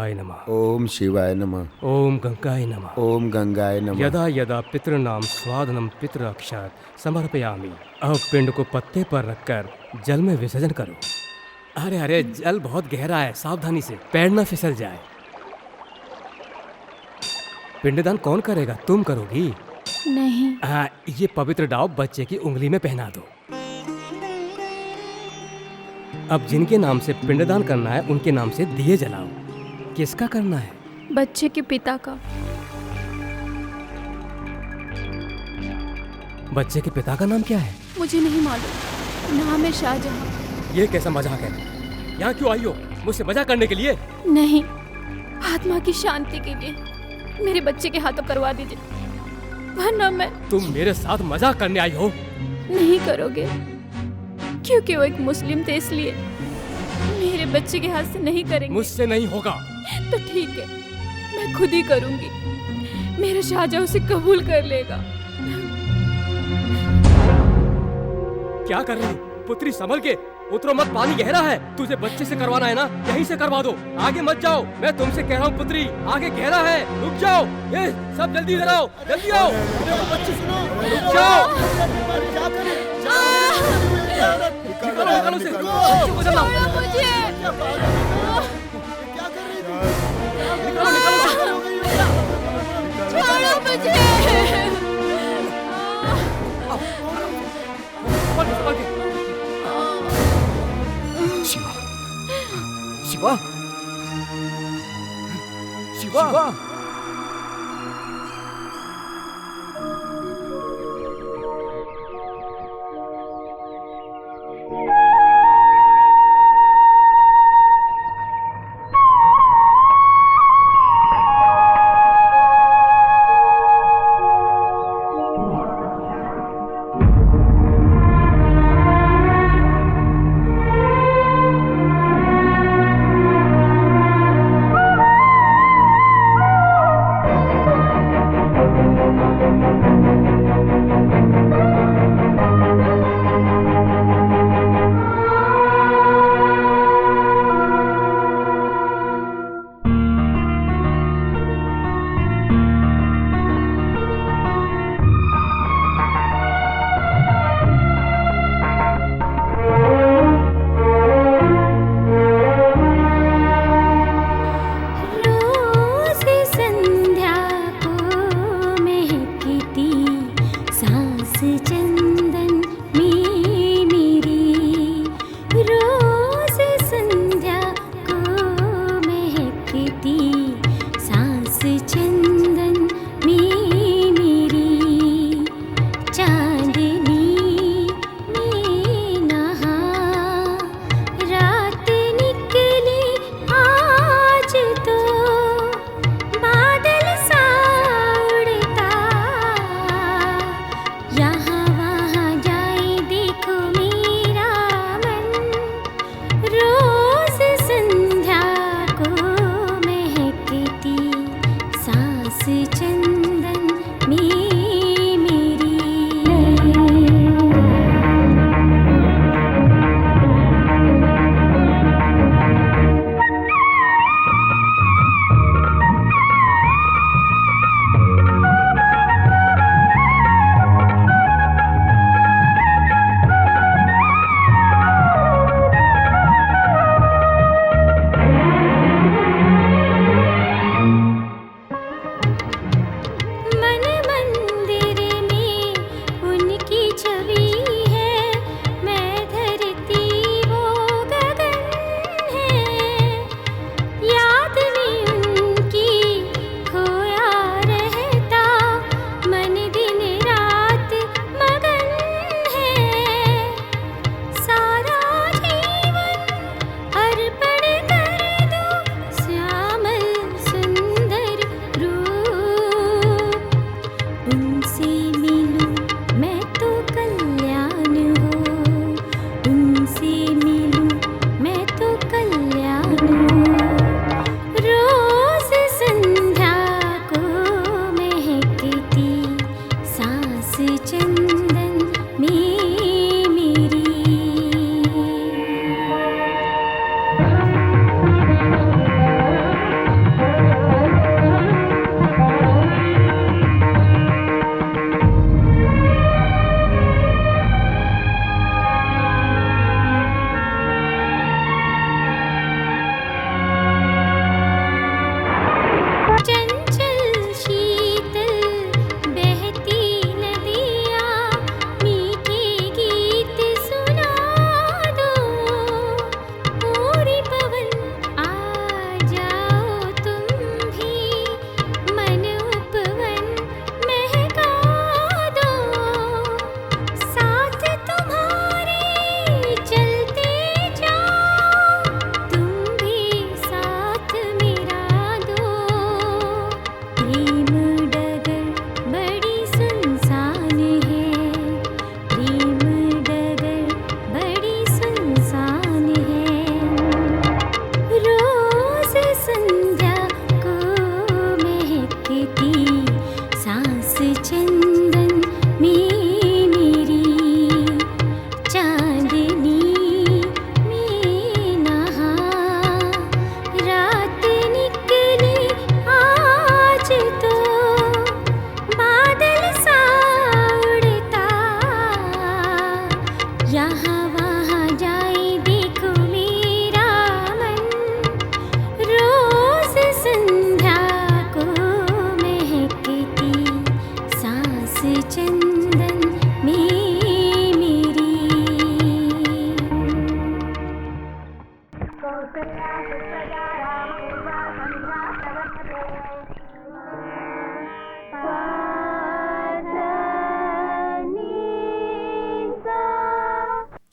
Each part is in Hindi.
शिवाय नमः। ओम शिवाय नमः। ओम गंगाय नमः। ओम गंगाय नमः। यदा यदा पितृनाम स्वादनम पितृअक्षात समर्पयामि। अब पिंड को पत्ते पर रखकर जल में विसर्जन करो। अरे अरे, जल बहुत गहरा है, सावधानी से, पैर न फिसल जाए। पिंडदान कौन करेगा? तुम करोगी? नहीं। ये पवित्र डाव बच्चे की उंगली में पहना दो। अब जिनके नाम से पिंडदान करना है उनके नाम से दिए जलाओ। किसका करना है? बच्चे के पिता का। बच्चे के पिता का नाम क्या है? मुझे नहीं मालूम, नाम है शाहजहां। ये कैसा मजाक है? यहाँ क्यों आई हो? मुझसे मजाक करने के लिए? नहीं, आत्मा की शांति के लिए मेरे बच्चे के हाथों करवा दीजिए, वरना मैं। तुम मेरे साथ मजाक करने आई हो? नहीं करोगे? क्योंकि वो एक मुस्लिम थे, इसलिए मेरे बच्चे के हाथ से नहीं करेंगे। मुझसे नहीं होगा। तो ठीक है, मैं खुद ही करूंगी। मेरा शाहजहां उसे कबूल कर लेगा। क्या कर रही? पुत्री संभल के, उतरो मत, पानी गहरा है। तुझे बच्चे से करवाना है ना, यहीं से करवा दो, आगे मत जाओ। मैं तुमसे कह रहा हूँ पुत्री, आगे गहरा है, रुक जाओ। ये सब जल्दी इधर आओ, जल्दी आओ। बच्चे सुनो, रुक जाओ। निकालो उसे, बच्चे को जलाओ। छोड़ो मुझे। शिवा, शिवा, शिवा।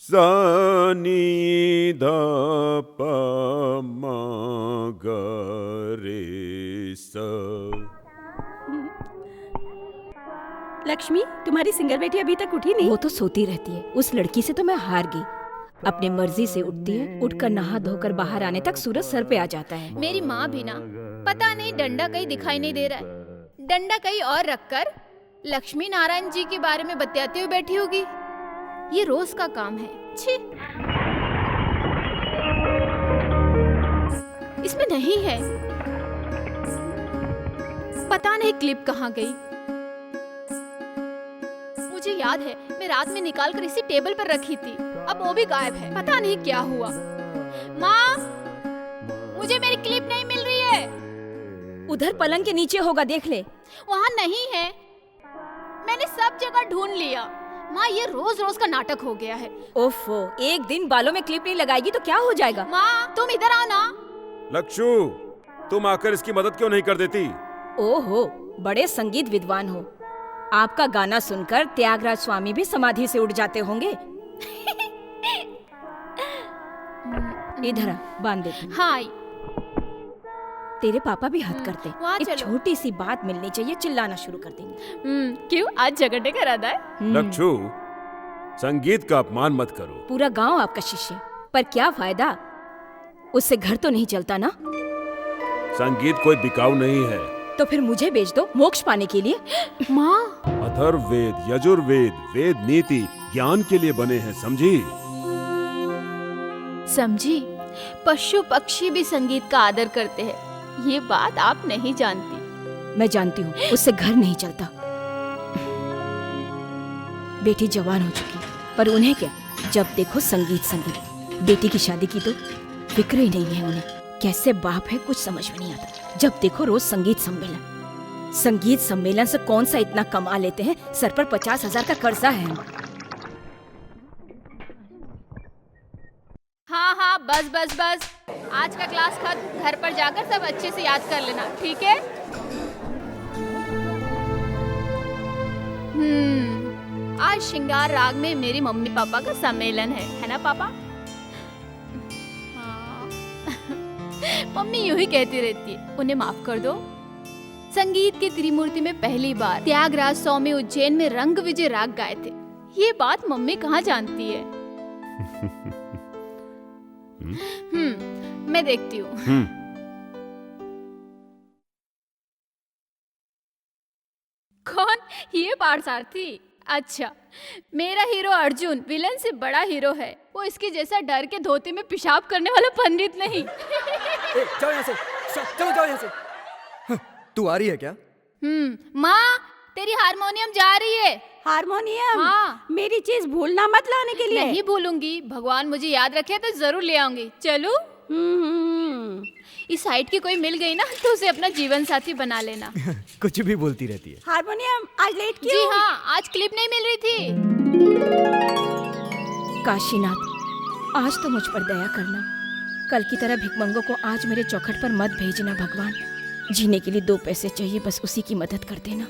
सा नी धा पा मा गा रे सा। लक्ष्मी, तुम्हारी सिंगर बेटी अभी तक उठी नहीं? वो तो सोती रहती है। उस लड़की से तो मैं हार गई। अपने मर्जी से उठती है, उठकर नहा धोकर बाहर आने तक सूरज सर पे आ जाता है। मेरी माँ भी ना, पता नहीं डंडा कहीं दिखाई नहीं दे रहा है, डंडा कहीं और रखकर लक्ष्मी नारायण जी के बारे में बतियाते हुए बैठी होगी। ये रोज का काम है। छी, इसमें नहीं है। पता नहीं क्लिप कहाँ गई। मुझे याद है मैं रात में निकाल कर इसी टेबल पर रखी थी, अब वो भी गायब है। पता नहीं क्या हुआ। माँ, मुझे मेरी क्लिप नहीं मिल रही है। उधर पलंग के नीचे होगा, देख ले। वहाँ नहीं है, मैंने सब जगह ढूंढ लिया। माँ, ये रोज रोज का नाटक हो गया है। ओफो, एक दिन बालों में क्लिप नहीं लगाएगी तो क्या हो जाएगा? माँ, तुम इधर आओ ना। लक्षु, तुम आकर इसकी मदद क्यों नहीं कर देती? ओहो, बड़े संगीत विद्वान हो। आपका गाना सुनकर त्यागराज स्वामी भी समाधि से उठ जाते होंगे। इधर आ, बांध देती हूँ। हाँ, तेरे पापा भी हद करते। वहाँ एक चलो। छोटी सी बात मिलनी चाहिए, चिल्लाना शुरू कर देंगे। क्यों, आज झगड़ने का इरादा है? लक्षु, संगीत का अपमान मत करो। पूरा गांव आपका शिष्य, पर क्या फायदा? उससे घर तो नहीं चलता ना। संगीत कोई बिकाऊ नहीं है। तो फिर मुझे बेच दो मोक्ष पाने के लिए। माँ, अथर्ववेद, यजुर्वेद, वेद नीति ज्ञान के लिए बने हैं, समझी? समझी? पशु पक्षी भी संगीत का आदर करते हैं, ये बात आप नहीं जानती। मैं जानती हूँ, उससे घर नहीं चलता। बेटी जवान हो चुकी, पर उन्हें क्या, जब देखो संगीत संगीत। बेटी की शादी की तो फिक्र ही नहीं है उन्हें। कैसे बाप है कुछ समझ में नहीं आता। जब देखो रोज संगीत सम्मेलन। संगीत सम्मेलन से कौन सा इतना कमा लेते हैं? सर पर 50,000 का कर्जा है। हाँ हाँ, बस बस बस, आज का क्लास खत्म। घर पर जाकर सब अच्छे से याद कर लेना, ठीक है? आज श्रृंगार राग में मेरी मम्मी पापा का सम्मेलन है ना पापा? हाँ। मम्मी यूं ही कहती रहती है, उन्हें माफ कर दो। संगीत की त्रिमूर्ति में पहली बार त्यागराज स्वामी उज्जैन में रंग विजय राग गाए थे। ये बात मम्मी कहाँ जानती है? मैं देखती हूँ। कौन? ये पार्थसारथी? अच्छा, मेरा हीरो अर्जुन विलन से बड़ा हीरो है। वो इसके जैसा डर के धोती में पेशाब करने वाला पंडित नहीं। जाओ यहाँ से, चलो जाओ यहाँ से। तू आ रही है क्या? माँ, तेरी हारमोनियम जा रही है। हारमोनियम? हाँ। मेरी चीज भूलना मत लाने के लिए। नहीं भूलूंगी, भगवान मुझे याद रखे तो जरूर ले आऊंगी। चलूं? इस साइड की कोई मिल गई ना तो उसे अपना जीवन साथी बना लेना। कुछ भी बोलती रहती है। हारमोनियम, आज लेट क्यों? जी हाँ, आज क्लिप नहीं मिल रही थी। काशीनाथ, आज तो मुझ पर दया करना। कल की तरह भिखमंगों को आज मेरे चौखट पर मत भेजना भगवान। जीने के लिए 2 पैसे चाहिए, बस उसी की मदद कर देना।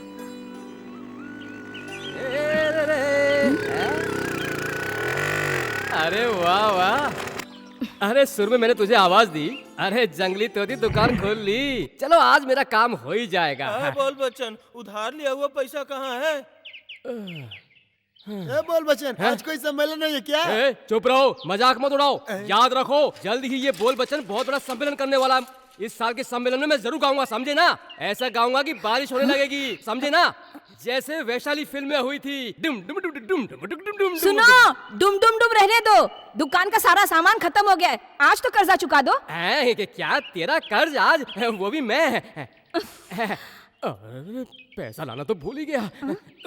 अरे वाह वाह, अरे सुर में मैंने तुझे आवाज दी। अरे जंगली तोती दुकान खोल ली। चलो आज मेरा काम हो ही जाएगा। बोल बच्चन, उधार लिया हुआ पैसा कहाँ है? बोल बच्चन, आज कोई सम्मेलन नहीं है क्या? चुप रहो, मजाक मत उड़ाओ। याद रखो, जल्द ही ये बोल बच्चन बहुत बड़ा सम्मेलन करने वाला है। इस साल के सम्मेलन में मैं जरूर गाऊंगा, समझे ना? ऐसा गाऊंगा कि बारिश होने लगेगी, समझे ना? जैसे वैशाली फिल्म में हुई थी। डुम डुम डुम डुम डुम डुम डुम डुम। सुनो, डुम डुम डुम रहने दो। दुकान का सारा सामान खत्म हो गया है। आज तो कर्जा चुका दो। क्या तेरा कर्ज आज? वो भी मैं। पैसा लाना तो भूल ही गया।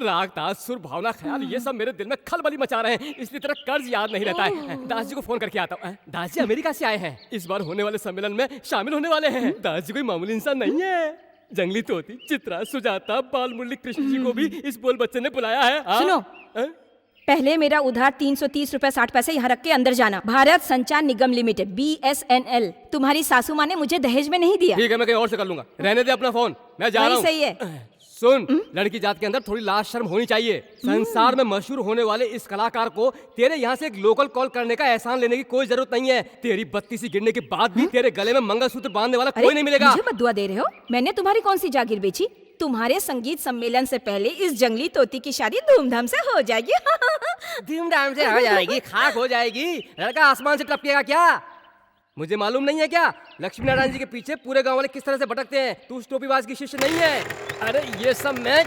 राग ताज सुर भावना ख्याल ये सब मेरे दिल में खलबली मचा रहे हैं, इसलिए तेरा कर्ज याद नहीं रहता है। दास जी को फोन करके आता हूँ। दास जी अमेरिका से आए हैं, इस बार होने वाले सम्मेलन में शामिल होने वाले हैं। दास जी कोई मामूली इंसान नहीं है। जंगली तोती, चित्रा, सुजाता, बाल मुरली कृष्ण जी को भी इस बोल बच्चन ने बुलाया है। सुनो, पहले मेरा उधार 330 रुपए 60 पैसे यहाँ रख के अंदर जाना। भारत संचार निगम लिमिटेड BSNL। तुम्हारी सासू माँ ने मुझे दहेज में नहीं दिया। ठीक है, मैं कहीं और से कर लूंगा। रहने दे अपना फोन, मैं जा रहा हूँ। सही है। सुन, लड़की जात के अंदर थोड़ी लाज शर्म होनी चाहिए। संसार में मशहूर होने वाले इस कलाकार को तेरे यहाँ से एक लोकल कॉल करने का एहसान लेने की कोई जरूरत नहीं है। तेरी बत्ती सी गिरने के बाद भी तेरे गले में मंगलसूत्र बांधने वाला कोई नहीं मिलेगा। मुझे बद्दुआ दे रहे हो? मैंने तुम्हारी कौन सी जागीर बेची? तुम्हारे संगीत सम्मेलन से पहले इस जंगली तोती की शादी धूमधाम से हो जाएगी। धूमधाम से हो जाएगी, खाक हो जाएगी। लड़का आसमान से टपकेगा क्या? मुझे मालूम नहीं है क्या लक्ष्मी नारायण जी के पीछे पूरे गांव वाले किस तरह से भटकते हैं? तू उस टोपीबाज की शिष्य नहीं है। अरे ये सब मैं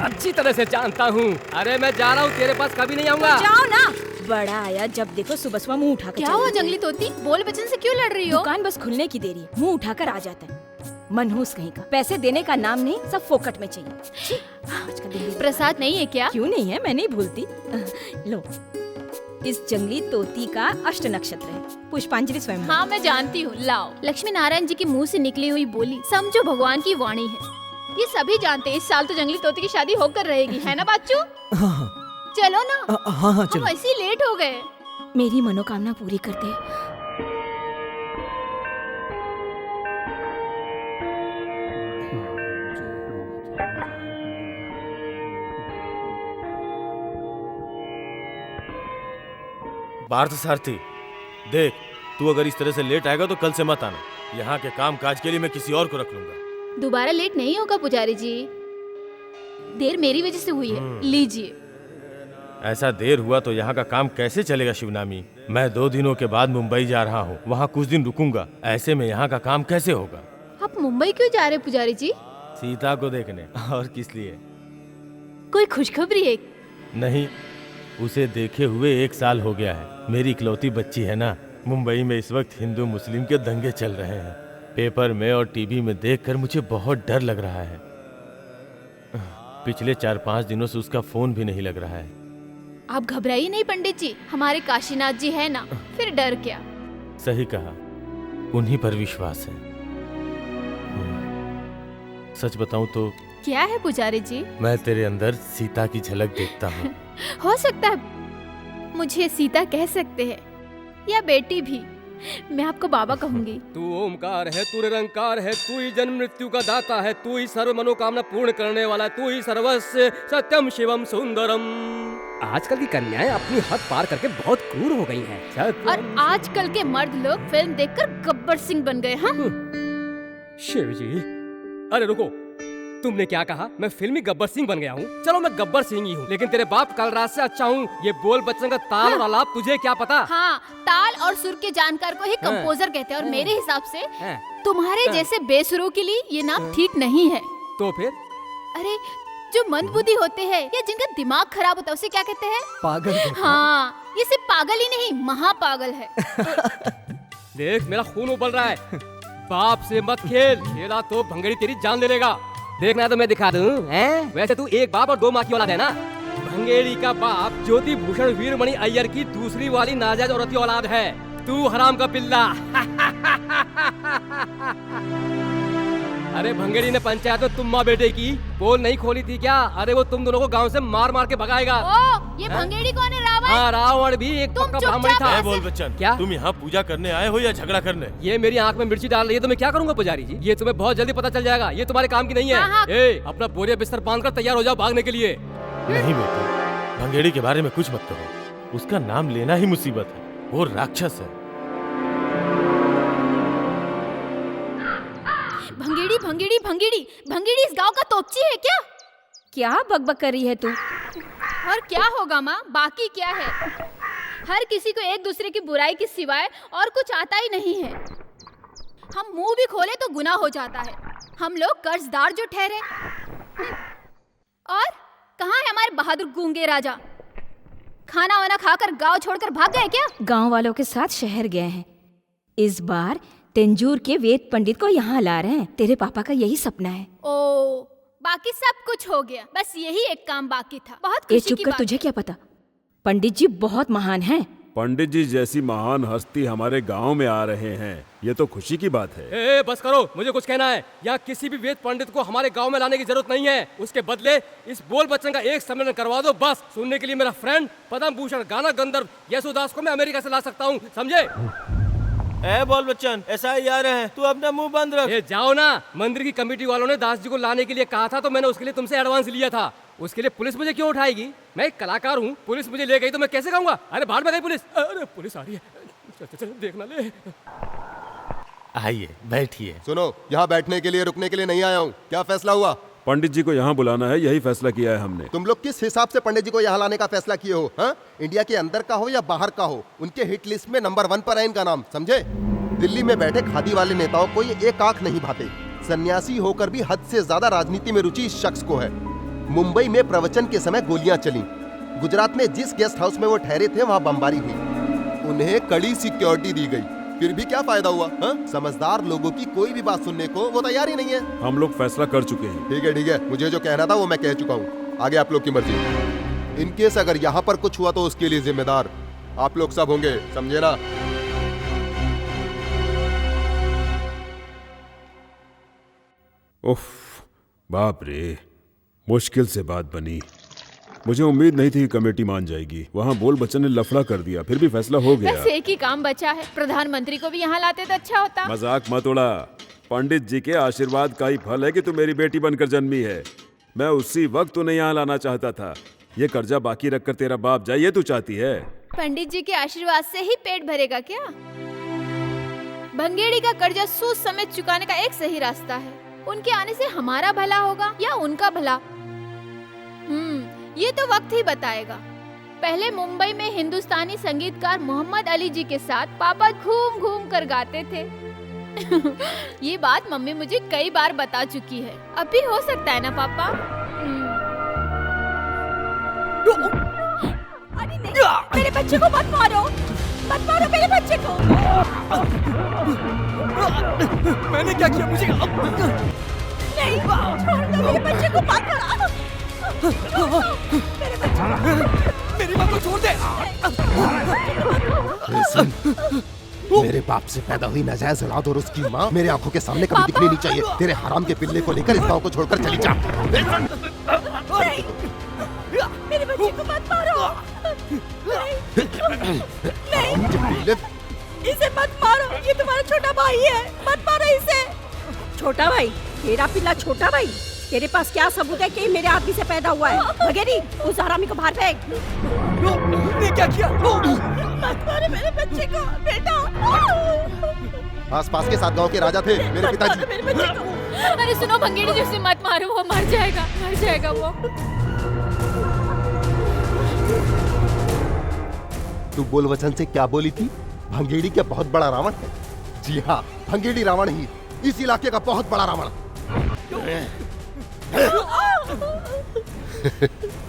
अच्छी तरह से जानता हूँ। अरे मैं जा रहा हूँ, तेरे पास कभी नहीं आऊंगा। जाओ ना। बड़ा आया जब देखो सुबह सुबह मुंह उठाकर। क्या हुआ जंगली तोती, बोल बचन से क्यों लड़ रही हो? दुकान बस खुलने की देरी है, मुंह उठाकर आ जाता है। मनहूस कहीं का, पैसे देने का नाम नहीं, सब फोकट में चाहिए। आज का दिन प्रसाद नहीं है क्या? क्यों नहीं है, मैं नहीं भूलती। लो, इस जंगली तोती का अष्ट नक्षत्र है, पुष्पांजलि स्वयं। हाँ मैं जानती हूँ, लाओ। लक्ष्मी नारायण जी के मुंह से निकली हुई बोली समझो भगवान की वाणी है। ये सभी जानते हैं इस साल तो जंगली तोती की शादी होकर रहेगी, है ना बाचू? चलो ना। हाँ हम ऐसे ही लेट हो गए। मेरी मनोकामना पूरी कर दे। पार्थ सारथी, देख तू अगर इस तरह से लेट आएगा तो कल से मत आना। यहाँ के काम काज के लिए मैं किसी और को रख लूंगा। दोबारा लेट नहीं होगा पुजारी जी, देर मेरी वजह से हुई है, लीजिए। ऐसा देर हुआ तो यहाँ का काम कैसे चलेगा शिवनामी? मैं 2 दिनों के बाद मुंबई जा रहा हूँ, वहाँ कुछ दिन रुकूंगा। ऐसे में यहाँ का काम कैसे होगा? आप मुंबई क्यों जा रहे पुजारी जी? सीता को देखने, और किस लिए? कोई खुशखबरी है? नहीं, उसे देखे हुए 1 साल हो गया है। मेरी इकलौती बच्ची है ना। मुंबई में इस वक्त हिंदू मुस्लिम के दंगे चल रहे हैं। पेपर में और टीवी में देखकर मुझे बहुत डर लग रहा है। पिछले 4-5 दिनों से उसका फोन भी नहीं लग रहा है। आप घबराइए नहीं पंडित जी, हमारे काशीनाथ जी है ना, फिर डर क्या। सही कहा, उन्हीं पर विश्वास है। सच बताऊं तो क्या है पुजारी जी? मैं तेरे अंदर सीता की झलक देखता हूँ। हो सकता है मुझे सीता कह सकते हैं, या बेटी भी। मैं आपको बाबा कहूंगी। तू ओमकार है, तू निरंकार है, तू ही जन्म मृत्यु का दाता है, तू ही सर्व मनोकामना पूर्ण करने वाला, तू ही सर्वस्व सत्यम शिवम सुंदरम। आजकल की कन्याएं अपनी हद पार करके बहुत क्रूर हो गई हैं। और आजकल के मर्द लोग फिल्म देखकर गब्बर सिंह बन गए। हाँ शिव जी, अरे रुको, तुमने क्या कहा? मैं फिल्मी गब्बर सिंह बन गया हूँ? चलो मैं गब्बर सिंह ही हूँ, लेकिन तेरे बाप कल रात से अच्छा हूँ। ये बोल बच्चन का ताल और आलाप तुझे क्या पता? हाँ, ताल और सुर के जानकार को ही कंपोजर कहते हैं, और मेरे हिसाब से तुम्हारे जैसे बेसुरों के लिए ये नाम ठीक नहीं है। तो फिर? अरे जो मंदबुद्धि होते हैं या जिनका दिमाग खराब होता है उसे क्या कहते हैं? पागल। हाँ, ये सिर्फ पागल ही नहीं, महापागल है। देख मेरा खून उबल रहा है। बाप से मत खेल, खेला तो भंगड़ी तेरी जान ले लेगा। देखना तो मैं दिखा दूं, हैं? वैसे तू एक बाप और 2 माँ की औलाद है ना। भंगेड़ी का बाप ज्योति भूषण वीरमणि अय्यर की दूसरी वाली नाजायज औरत की औलाद है। तू हराम का पिल्ला। अरे भंगेड़ी ने पंचायत में तुम माँ बेटे की पोल नहीं खोली थी क्या? अरे वो तुम दोनों को गांव से मार मार के भगाएगा। ओ, ये भंगेड़ी कौन है? रावण? हाँ, रावण भी एक पक्का ब्राह्मण था। है बोल बच्चन, क्या? तुम यहाँ पूजा करने आए हो या झगड़ा करने? ये मेरी आंख में मिर्ची डाल रही है तो मैं क्या करूंगा पुजारी जी? ये तुम्हें बहुत जल्दी पता चल जाएगा, ये तुम्हारे काम की नहीं है। हाँ। ए, अपना बोरिया बिस्तर बांधकर तैयार हो जाओ भागने के लिए। नहीं बेटे, भंगेड़ी के बारे में कुछ मत कहो। उसका नाम लेना ही मुसीबत है। वो राक्षस है। भंगेड़ी भंगेड़ी भंगेड़ी भंगेड़ी इस गांव का तोपची है क्या? क्या बकबक कर रही है तू? और क्या होगा माँ, बाकी क्या है? हर किसी को एक दूसरे की बुराई के सिवाय और कुछ आता ही नहीं है। हम मुंह भी खोले तो गुनाह हो जाता है। हम लोग कर्जदार जो ठहरे। और कहाँ है हमारे बहादुर गूंगे राजा? खाना वाना खाकर गांव छोड़कर भाग गए क्या? गांव वालों के साथ शहर गए हैं। इस बार तेंजूर के वेद पंडित को यहाँ ला रहे हैं। तेरे पापा का यही सपना है। ओ, बाकी सब कुछ हो गया, बस यही एक काम बाकी था। बहुत ए खुशी चुप की कर, बात। तुझे क्या पता? पंडित जी बहुत महान हैं। पंडित जी जैसी महान हस्ती हमारे गांव में आ रहे हैं, ये तो खुशी की बात है। ए, बस करो, मुझे कुछ कहना है। यहाँ किसी भी वेद पंडित को हमारे गांव में लाने की जरूरत नहीं है। उसके बदले इस बोल बच्चन का एक सम्मेलन करवा दो बस। सुनने के लिए मेरा फ्रेंड पद्म भूषण गाना गंधर्व यशोदास को मैं अमेरिका से ला सकता हूँ, समझे? ए बोल बच्चन, SI आ रहे हैं, तू अपना मुंह बंद रख। ये जाओ ना, मंदिर की कमेटी वालों ने दास जी को लाने के लिए कहा था, तो मैंने उसके लिए तुमसे एडवांस लिया था। उसके लिए पुलिस मुझे क्यों उठाएगी? मैं एक कलाकार हूँ, पुलिस मुझे ले गई तो मैं कैसे कहूँगा? अरे बाहर में गई पुलिस, अरे पुलिस आ रही है, चल चल देखना ले। आइए बैठिए। सुनो, यहाँ बैठने के लिए रुकने के लिए नहीं आया हूँ। क्या फैसला हुआ? पंडित जी को यहाँ बुलाना है, यही फैसला किया है हमने। तुम लोग किस हिसाब से पंडित जी को यहाँ लाने का फैसला किए हो? हाँ? इंडिया के अंदर का हो या बाहर का हो, उनके हिट लिस्ट में नंबर 1 पर है इनका नाम, समझे? दिल्ली में बैठे खादी वाले नेताओं को ये एक आंख नहीं भाते। सन्यासी होकर भी हद से ज्यादा राजनीति में रुचि इस शख्स को है। मुंबई में प्रवचन के समय गोलियां चली। गुजरात में जिस गेस्ट हाउस में वो ठहरे थे वहाँ बमबारी हुई। उन्हें कड़ी सिक्योरिटी दी गई, फिर भी क्या फायदा हुआ? हाँ? समझदार लोगों की कोई भी बात सुनने को वो तैयार ही नहीं है। हम लोग फैसला कर चुके हैं। ठीक है, मुझे जो कहना था वो मैं कह चुका हूँ। आगे आप लोग की मर्जी। इनकेस अगर यहाँ पर कुछ हुआ तो उसके लिए जिम्मेदार आप लोग सब होंगे, समझे ना? उफ, बाप रे, मुश्किल से बात बनी। मुझे उम्मीद नहीं थी कि कमेटी मान जाएगी। वहाँ बोल बच्चन ने लफड़ा कर दिया, फिर भी फैसला हो गया। बस एक ही काम बचा है, प्रधानमंत्री को भी यहाँ लाते तो अच्छा होता। मजाक मत उड़ा। पंडित जी के आशीर्वाद का ही फल है कि तू मेरी बेटी बनकर जन्मी है। मैं उसी वक्त तुम्हें यहाँ लाना चाहता था। ये कर्जा बाकी रखकर तेरा बाप जाए, ये तू चाहती है? पंडित जी के आशीर्वाद से ही पेट भरेगा क्या? भंगेड़ी का कर्जा सूद समेत चुकाने का एक सही रास्ता है। उनके आने से हमारा भला होगा या उनका भला, ये तो वक्त ही बताएगा। पहले मुंबई में हिंदुस्तानी संगीतकार मोहम्मद अली जी के साथ पापा घूम घूम कर गाते थे। ये बात मम्मी मुझे कई बार बता चुकी है। अभी हो सकता है ना पापा? अरे नहीं, मेरे बच्चे को मत मारो, मत मारो मेरे बच्चे को। मैंने क्या किया? मुझे नहीं, छोड़ दो मेरे बच्चे को, मत मारो। मेरी माँ को छोड़ दे। मेरे बाप से पैदा हुई नाजायज औलाद और उसकी माँ मेरे आंखों के सामने कभी दिखनी नहीं चाहिए। तेरे हराम के पिल्ले को लेकर इस गांव को छोड़कर चली जा। नहीं, मेरे बच्चे को मत मारो। नहीं, इसे मत मारो, ये तुम्हारा छोटा भाई है, मत मारो इसे। छोटा भाई? तेरा पिल्ला छोटा भाई? तेरे पास क्या सबूत है कि मेरे आदमी से पैदा हुआ है? भगेरी, उस हरामी को बाहर फेंक। ने क्या किया? मत मारो मेरे बच्चे को, बेटा। आसपास के 7 गांव के राजा थे मेरे पिताजी। मेरे बच्चे को। अरे सुनो भंगेड़ी जी, उसे मत मारो, वो मर जाएगा वो। तू बोल वचन से क्या बोली थी? भंगेड़ी क्या बहुत बड़ा रावण है? जी हाँ, भंगेड़ी रावण ही, इस इलाके का बहुत बड़ा रावण।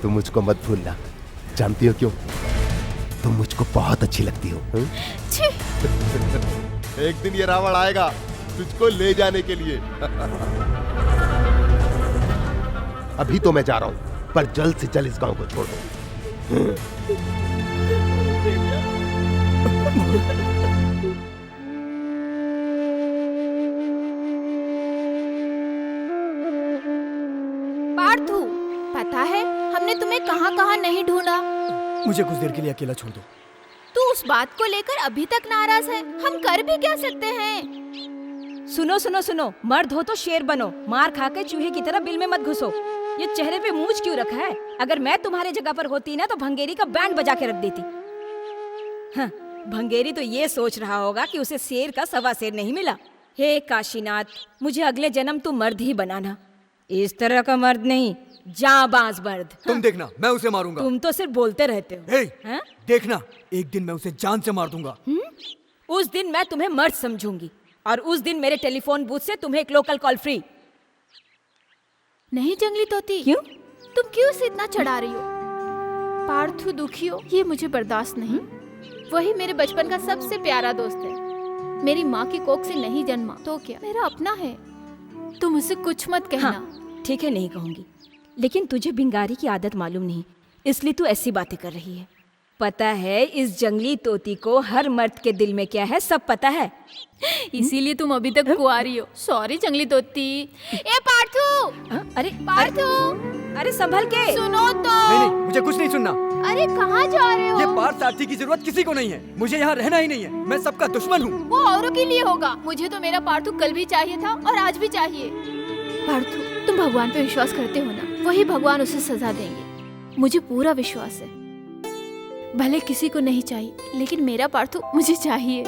तुम मुझको मत भूलना। जानती हो क्यों? तुम मुझको बहुत अच्छी लगती हो। एक दिन ये रावण आएगा तुझको ले जाने के लिए। अभी तो मैं जा रहा हूं, पर जल्द से जल्द इस गांव को छोड़ दो। पार्थू, पता है हमने तुम्हें कहां नहीं ढूंढा। मुझे कुछ देर के लिए अकेला छोड़ दो। तू उस बात को लेकर अभी तक नाराज है, हम कर भी क्या सकते हैं? सुनो, मर्द हो तो शेर बनो, मार खा के चूहे की तरह बिल में मत घुसो। ये चेहरे पे मूंछ क्यों रखा है? अगर मैं तुम्हारे जगह पर होती ना तो भंगेरी का बैंड बजा के रख देती। हाँ, भंगेरी तो ये सोच रहा होगा कि उसे शेर का सवा शेर नहीं मिला। हे काशीनाथ, मुझे अगले जन्म तू मर्द ही बनाना, इस तरह का मर्द नहीं, जाबाज मर्द। तुम देखना, मैं उसे मारूंगा। तुम तो सिर्फ बोलते रहते हो। हे, देखना, एक दिन मैं उसे जान से मार दूंगा। उस दिन मैं तुम्हें मर्द समझूंगी और उस दिन मेरे टेलीफोन बूथ से तुम्हें एक लोकल कॉल फ्री। नहीं जंगली तोती, क्यों? तुम क्यों उसे इतना चढ़ा रही हो? पार्थू दुखी हो, ये मुझे बर्दाश्त नहीं। वही मेरे बचपन का सबसे प्यारा दोस्त है। मेरी माँ की कोख से नहीं जन्मा तो क्या, मेरा अपना है। तुम उसे कुछ मत कहना। हाँ, ठीक है, नहीं कहूंगी, लेकिन तुझे भिंगारी की आदत मालूम नहीं, इसलिए तू ऐसी बातें कर रही है। पता है इस जंगली तोती को हर मर्द के दिल में क्या है, सब पता है। इसीलिए तुम अभी तक कुंवारी हो। सॉरी जंगली तोती। ए पार्थू, अरे पार्थू, अरे संभल के। सुनो तो। नहीं नहीं, मुझे कुछ नहीं सुनना। अरे कहाँ जा रहे हो? ये पार्थ सारथी की जरूरत किसी को नहीं है। मुझे यहाँ रहना ही नहीं है। मैं सबका दुश्मन हूँ। वो औरों के लिए होगा। मुझे तो मेरा पार्थू कल भी चाहिए था और आज भी चाहिए। पार्थू, तुम भगवान पे विश्वास करते हो ना? वही भगवान उसे सजा देंगे, मुझे पूरा विश्वास है। भले किसी को नहीं चाहिए, लेकिन मेरा पार्थू मुझे चाहिए,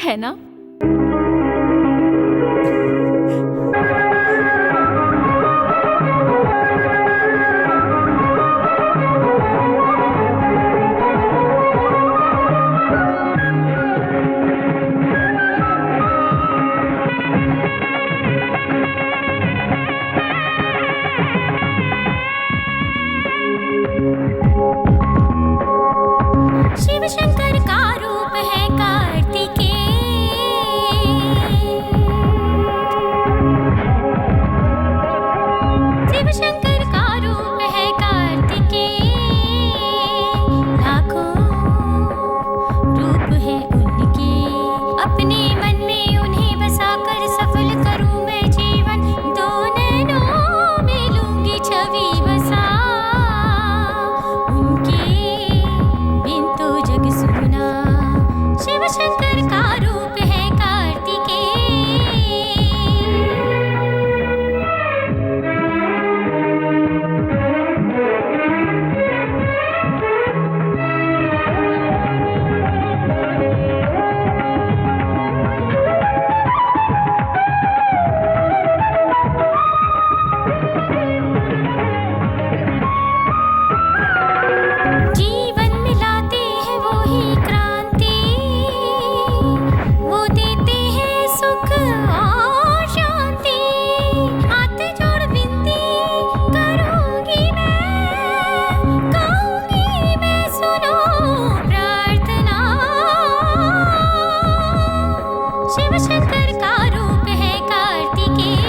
है ना? शिव शंकर का रूप है कार्तिकेय। शिव शंकर का रूप है कार्तिकेय। लाखों रूप है उनके, अपने मन में उन्हें बसाकर सफल करूं मैं जीवन। दो नैनों में लूंगी छवि बसा उनके, बिन तो जग सुना। शिव शंकर का रूप है कार्तिकेय। जीवन में लाते हैं वो ही क्रांति, वो देते हैं सुख और शांति। हाथ जोड़ विनती करूंगी मैं, गाऊंगी मैं सुनो प्रार्थना। शिव शंकर का रूप है कार्तिकेय।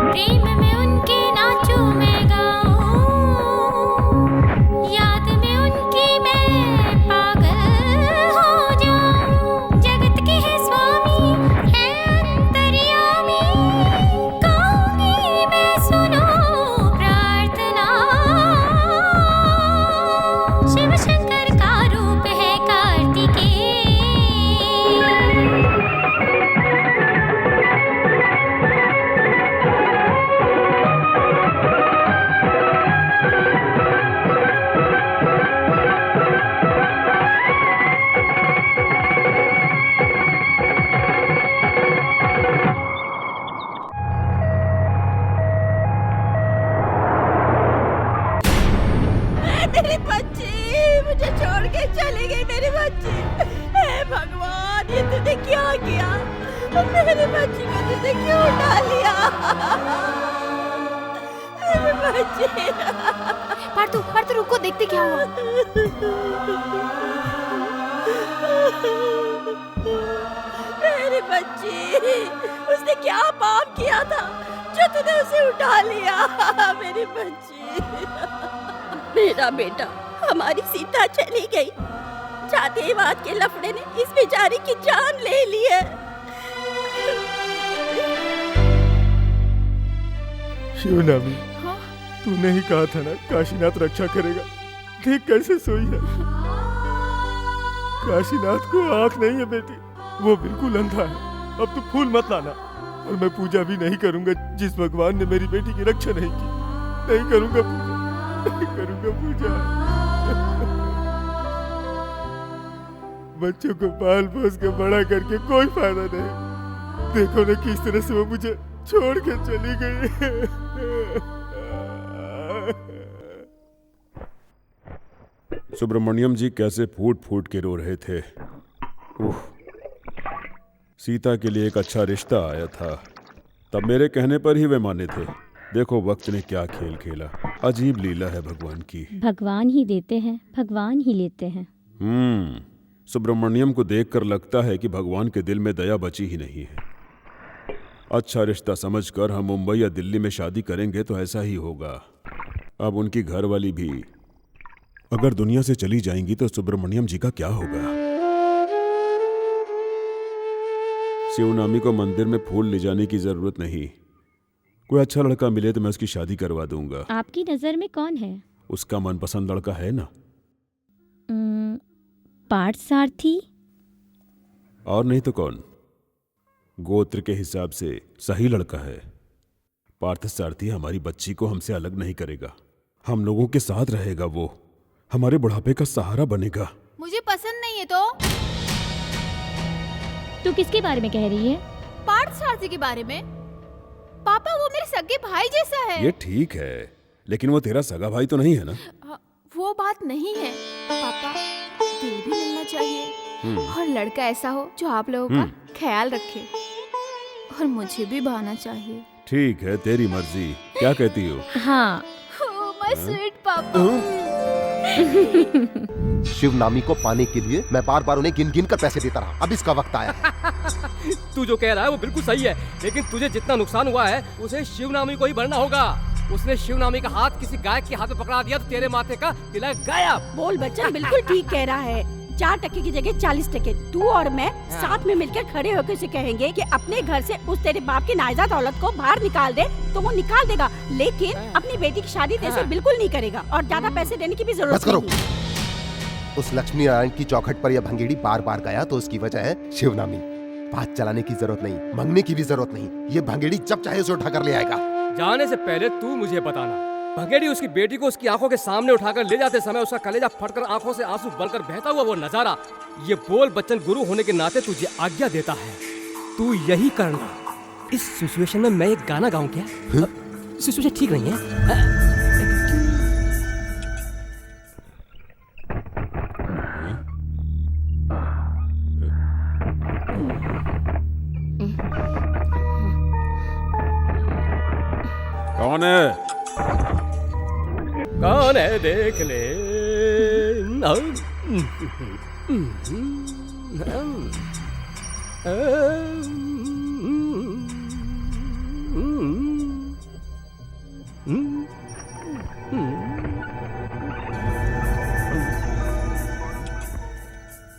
प्रेम में उनके नाचूं मैं गाऊं, याद में उनकी मैं पागल हो जाऊं। जगत के है स्वामी है अंतर्यामी, गाऊंगी मैं सुनो प्रार्थना। शिव शंकर का रूप है कार्तिकेय। मेरी बच्ची मुझे छोड़ के चली गई। मेरी बच्ची, हे भगवान, ये तूने क्या किया? मेरी बच्ची को तूने क्यों उठा लिया? मेरी बच्ची। पार्थू, पार्थू रुको, देखते क्या हुआ। मेरी बच्ची, उसने क्या पाप किया था जो तूने उसे उठा लिया? मेरी बच्ची, मेरा बेटा, हमारी सीता चली गई। जातिवाद के लफड़े ने इस बेचारी की जान ले ली है। शिवनामी, तूने ही कहा था ना काशीनाथ रक्षा करेगा। देख कैसे सोई है। काशीनाथ को आंख नहीं है बेटी, वो बिल्कुल अंधा है। अब तू फूल मत लाना, और मैं पूजा भी नहीं करूंगा जिस भगवान ने मेरी बेटी की रक्षा नहीं की। नहीं करूंगा पूजा, नहीं करूंगा पूजा। बच्चों को पाल पोस के बड़ा करके कोई फायदा नहीं। देखो ना किस तरह से वो मुझे छोड़ के चली गई। सुब्रमण्यम जी कैसे फूट फूट के रो रहे थे। उफ, सीता के लिए एक अच्छा रिश्ता आया था, तब मेरे कहने पर ही वे माने थे। देखो वक्त ने क्या खेल खेला। अजीब लीला है भगवान की। भगवान ही देते हैं, भगवान ही लेते हैं। सुब्रमण्यम को देखकर लगता है कि भगवान के दिल में दया बची ही नहीं है। अच्छा रिश्ता समझकर हम मुंबई या दिल्ली में शादी करेंगे तो ऐसा ही होगा। अब उनकी घरवाली भी अगर दुनिया से चली जाएंगी तो सुब्रमण्यम जी का क्या होगा? शिवनामी को मंदिर में फूल ले जाने की जरूरत नहीं। कोई अच्छा लड़का मिले तो मैं उसकी शादी करवा दूंगा। आपकी नजर में कौन है? उसका मनपसंद लड़का है ना। पार्थसारथी। और नहीं तो कौन? गोत्र के हिसाब से सही लड़का है। पार्थसारथी हमारी बच्ची को हमसे अलग नहीं करेगा, हम लोगों के साथ रहेगा, वो हमारे बुढ़ापे का सहारा बनेगा। मुझे पसंद नहीं है तो। तू किसके बारे में कह रही है? पार्थसारथी के बारे में। पापा वो मेरे सगे भाई जैसा है। ये ठीक है, लेकिन वो तेरा सगा भाई तो नहीं है ना? वो बात नहीं है पापा, दिल भी मिलना चाहिए और लड़का ऐसा हो जो आप लोगों का ख्याल रखे और मुझे भी भाना चाहिए। ठीक है, तेरी मर्जी। क्या कहती हो? हाँ। माय स्वीट पापा। शिवनामी को पाने के लिए मैं बार बार उन्हें गिन गिन कर पैसे देता रहा। अब इसका वक्त आया। तू जो कह रहा है वो बिल्कुल सही है, लेकिन तुझे जितना नुकसान हुआ है उसे शिवनामी को ही भरना होगा। उसने शिवनामी का हाथ किसी गायक के हाथ में पकड़ा दिया तो तेरे माथे का तिलक गायब। बोल बच्चन बिल्कुल ठीक कह रहा है। 4 टके की जगह 40 टके तू और मैं साथ में मिलकर खड़े होकर उसे कहेंगे कि अपने घर से उस तेरे बाप की नाजायज औलाद को बाहर निकाल दे, तो वो निकाल देगा, लेकिन अपनी बेटी की शादी तेरे से बिल्कुल नहीं करेगा और ज्यादा पैसे देने की भी जरूरत नहीं। उस लक्ष्मी नारायण की चौखट पर यह भंगेड़ी बार बार गया तो उसकी वजह है शिवनामी। बात चलाने की जरूरत नहीं, मांगने की भी जरूरत नहीं। ये भंगेड़ी जब चाहे उसे उठा कर ले आएगा। जाने से पहले तू मुझे बताना, भंगेड़ी उसकी बेटी को उसकी आंखों के सामने उठाकर ले जाते समय उसका कलेजा फटकर आंखों से आंसू बनकर बहता हुआ वो नजारा, ये बोल बच्चन गुरु होने के नाते तुझे आज्ञा देता है, तू यही करना। इस सिचुएशन में मैं एक गाना गाऊं क्या? सिचुएशन ठीक नहीं है। कौन है? कौन है देख ले।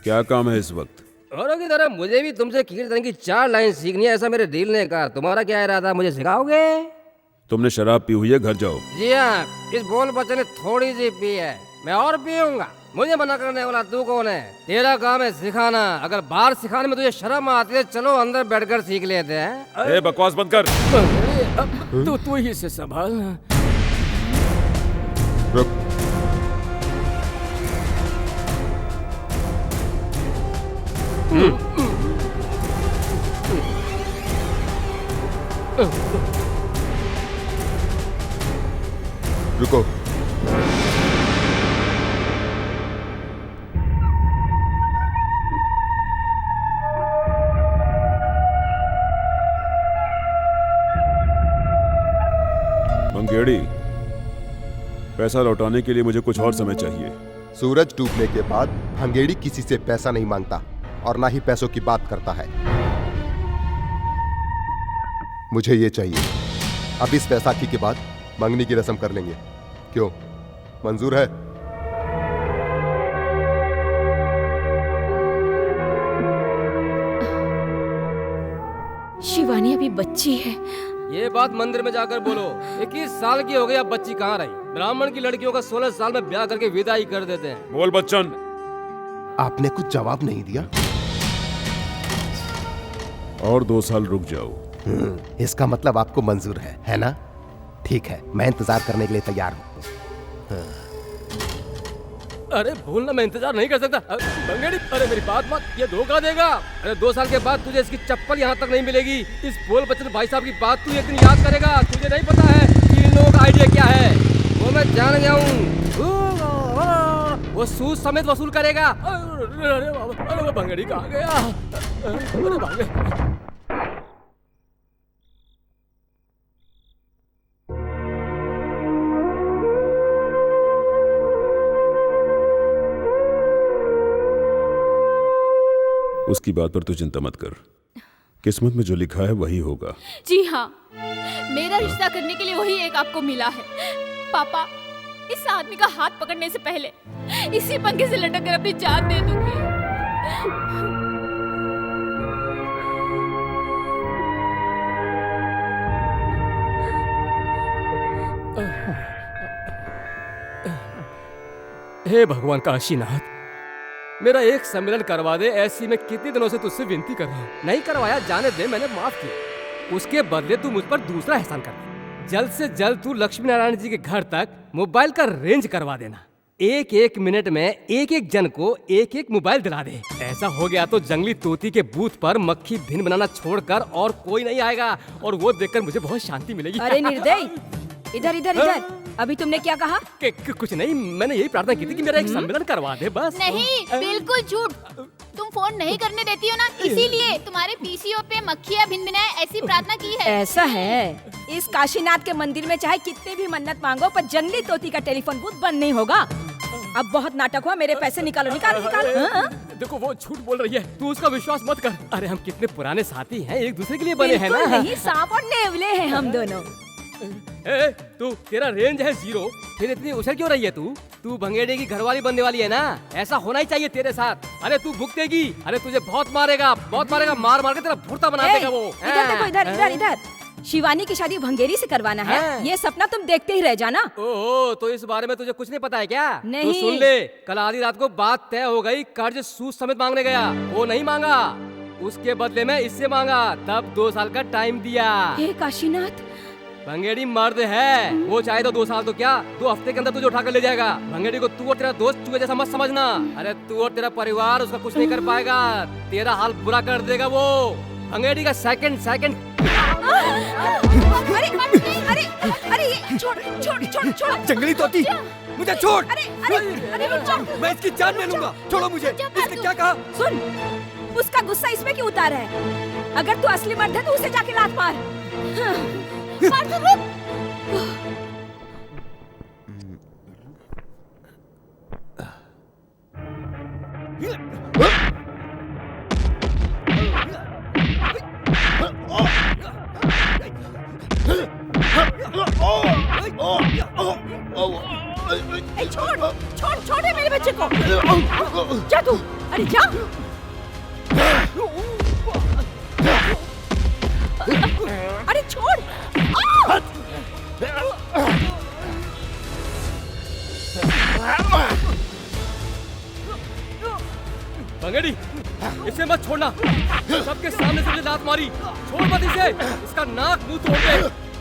क्या काम है इस वक्त? औरों की तरह मुझे भी तुमसे कीर्तन की 4 लाइन सीखनी है, ऐसा मेरे दिल ने कहा। तुम्हारा क्या इरादा, मुझे सिखाओगे? तुमने शराब पी हुई है, घर जाओ। जी हाँ, इस बोल बच्चन ने थोड़ी सी पी है, मैं और पीऊंगा। मुझे मना करने वाला तू कौन है? तेरा काम है सिखाना। अगर बाहर सिखाने में तुझे शर्म आती है, चलो अंदर बैठकर सीख लेते हैं। ए, बकवास बंद कर। तू ही से संभाल। रुक। रुको। मंगेड़ी, पैसा लौटाने के लिए मुझे कुछ और समय चाहिए। सूरज डूबने के बाद भंगेड़ी किसी से पैसा नहीं मांगता और ना ही पैसों की बात करता है। मुझे ये चाहिए। अब इस बैसाखी के बाद मंगनी की रस्म कर लेंगे। क्यों, मंजूर है? शिवानी अभी बच्ची है। ये बात मंदिर में जाकर बोलो। 21 साल की हो गई, अब बच्ची कहाँ रही? ब्राह्मण की लड़कियों का 16 साल में ब्याह करके विदाई कर देते हैं। बोल बच्चन। आपने कुछ जवाब नहीं दिया। और 2 साल रुक जाओ। इसका मतलब आपको मंजूर है ना? ठीक है, मैं इंतजार करने के लिए तैयार हूँ। अरे भूलना, मैं इंतजार नहीं कर सकता। भंगेड़ी, अरे मेरी बात मत, ये धोखा देगा। अरे 2 साल के बाद तुझे इसकी चप्पल यहाँ तक नहीं मिलेगी। इस बोल बच्चन भाई साहब की बात तू एक दिन याद करेगा। तुझे नहीं पता है कि इन लोगों का आइडिया क्या है। वो मैं जान गया हूँ, वो सूद समेत वसूल करेगा। अरे वो भंगेड़ी कहाँ गया? अरे भागे। उसकी बात पर तू चिंता मत कर, किस्मत में जो लिखा है वही होगा। जी हाँ, मेरा रिश्ता करने के लिए वही एक आपको मिला है। पापा, इस आदमी का हाथ पकड़ने से पहले इसी पंखे से लटक कर अपनी जान दे दूंगी। हे भगवान काशीनाथ, मेरा एक सम्मेलन करवा दे। ऐसी मैं कितने दिनों से तुझसे विनती कर रहा हूँ, नहीं करवाया, जाने दे, मैंने माफ किया। उसके बदले तू मुझ पर दूसरा एहसान कर दे। जल्द से जल्द तू लक्ष्मी नारायण जी के घर तक मोबाइल का रेंज करवा देना। एक एक मिनट में एक एक जन को एक एक मोबाइल दिला दे। ऐसा हो गया तो जंगली तोती के बूथ पर मक्खी भिन बनाना छोड़कर और कोई नहीं आएगा, और वो देखकर मुझे बहुत शांति मिलेगी। अरे निर्दयी, इधर इधर इधर, अभी तुमने क्या कहा? कुछ नहीं, मैंने यही प्रार्थना की थी कि मेरा एक सम्मेलन करवा दे बस। नहीं, बिल्कुल झूठ। तुम फोन नहीं करने देती हो ना, इसीलिए तुम्हारे पीसीओ पे मक्खियाँ भिनभिनाए ऐसी प्रार्थना की है। ऐसा है, इस काशीनाथ के मंदिर में चाहे कितनी भी मन्नत मांगो पर जंगली तोती का टेलीफोन बूथ बंद नहीं होगा। अब बहुत नाटक हुआ, मेरे पैसे निकालो निकालो निकालो। हाँ? देखो वो झूठ बोल रही है, तू उसका विश्वास मत कर। अरे हम कितने पुराने साथी हैं, एक दूसरे के लिए बने हैं ना। नहीं, सांप और नेवले हैं हम दोनों। तू, तेरा रेंज है 0, फिर इतनी उछल क्यों रही है तू भंगेड़े की घरवाली बनने वाली है ना। ऐसा होना ही चाहिए तेरे साथ। अरे तू भुगतेगी, अरे तुझे बहुत मारेगा, मार मार के तेरा भुर्ता बना देगा वो। इधर देखो, इधर इधर इधर। शिवानी की शादी भंगेरी से करवाना है, ये सपना तुम देखते ही रह जाना। ओहो, तो इस बारे में तुझे कुछ नहीं पता है क्या? नहीं। तू सुन ले, कल आधी रात को बात तय हो गई, कर्ज सूद समेत मांगने गया, वो नहीं मांगा, उसके बदले में इससे मांगा, तब 2 साल का टाइम दिया। हे काशीनाथ, भंगेड़ी मर्द है, वो चाहे तो 2 साल तो क्या 2 हफ्ते के अंदर तुझे उठा कर ले जाएगा। भंगेड़ी को तू और तेरा दोस्त चूहे जैसा मत समझना। अरे तू और तेरा परिवार उसका कुछ नहीं कर पाएगा, तेरा हाल बुरा कर देगा वो। भंगेड़ी का सेकंड अरे अरे छोड़ छोड़ छोड़ छोड़। जंगली तोती, मुझे छोड़। अरे रुक जा। मैं इसकी जान ले लूंगा, छोड़ो मुझे। इसने क्या कहा? सुन, उसका गुस्सा इसमें क्यों उतारा है? अगर तू असली मर्द है तो उसे जाके लात मार। मार तो रुक। छोड़ दे मेरे बच्चे को। जा तू, अरे जा। अरे छोड़। भंगेड़ी, इसे मत छोड़ना, सबके सामने से लात मारी, छोड़ मत इसे। इसका नाक मुंह तोड़ दे,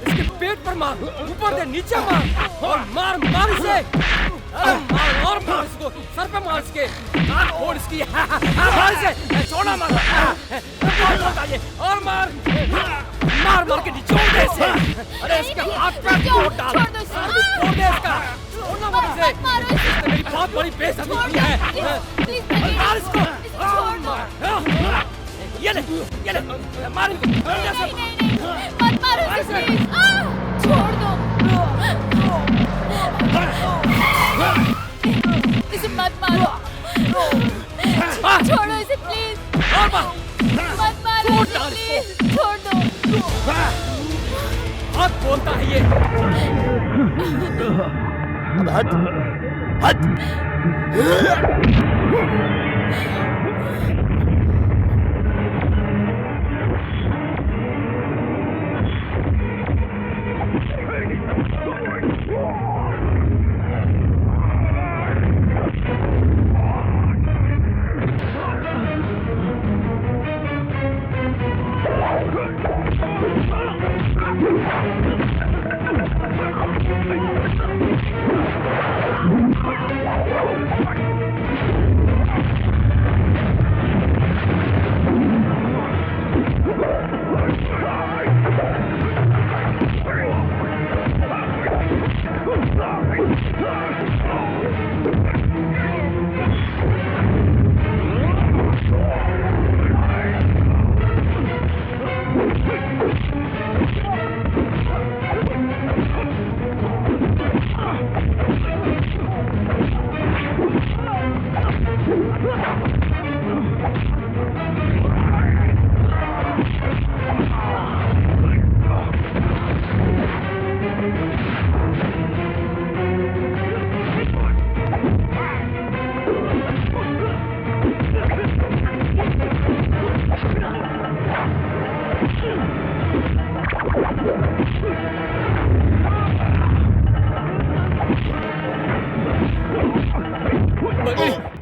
इसके पेट पर मार, ऊपर दे, नीचे मार, और मार इसे। मार और मार इसको, सर पे मार इसके, नाक फोड़ इसकी। मार इसे, छोड़ना मत। और मार के निचोड़ दे इसे। अरे इसके हाथ पे तोड़ डाल, तोड़ दे इसका, छोड़ना मत इसे। इसने मेरी बहुत बड़ी बेइज्जती की है। मार इसको, ये ले, मार इनको। मत मारो इसे, छोड़ दो इसे, मत मारो, छोड़ो इसे प्लीज, मत मारो इसे प्लीज, छोड़ दो। बहुत बोलता है ये। अब हट।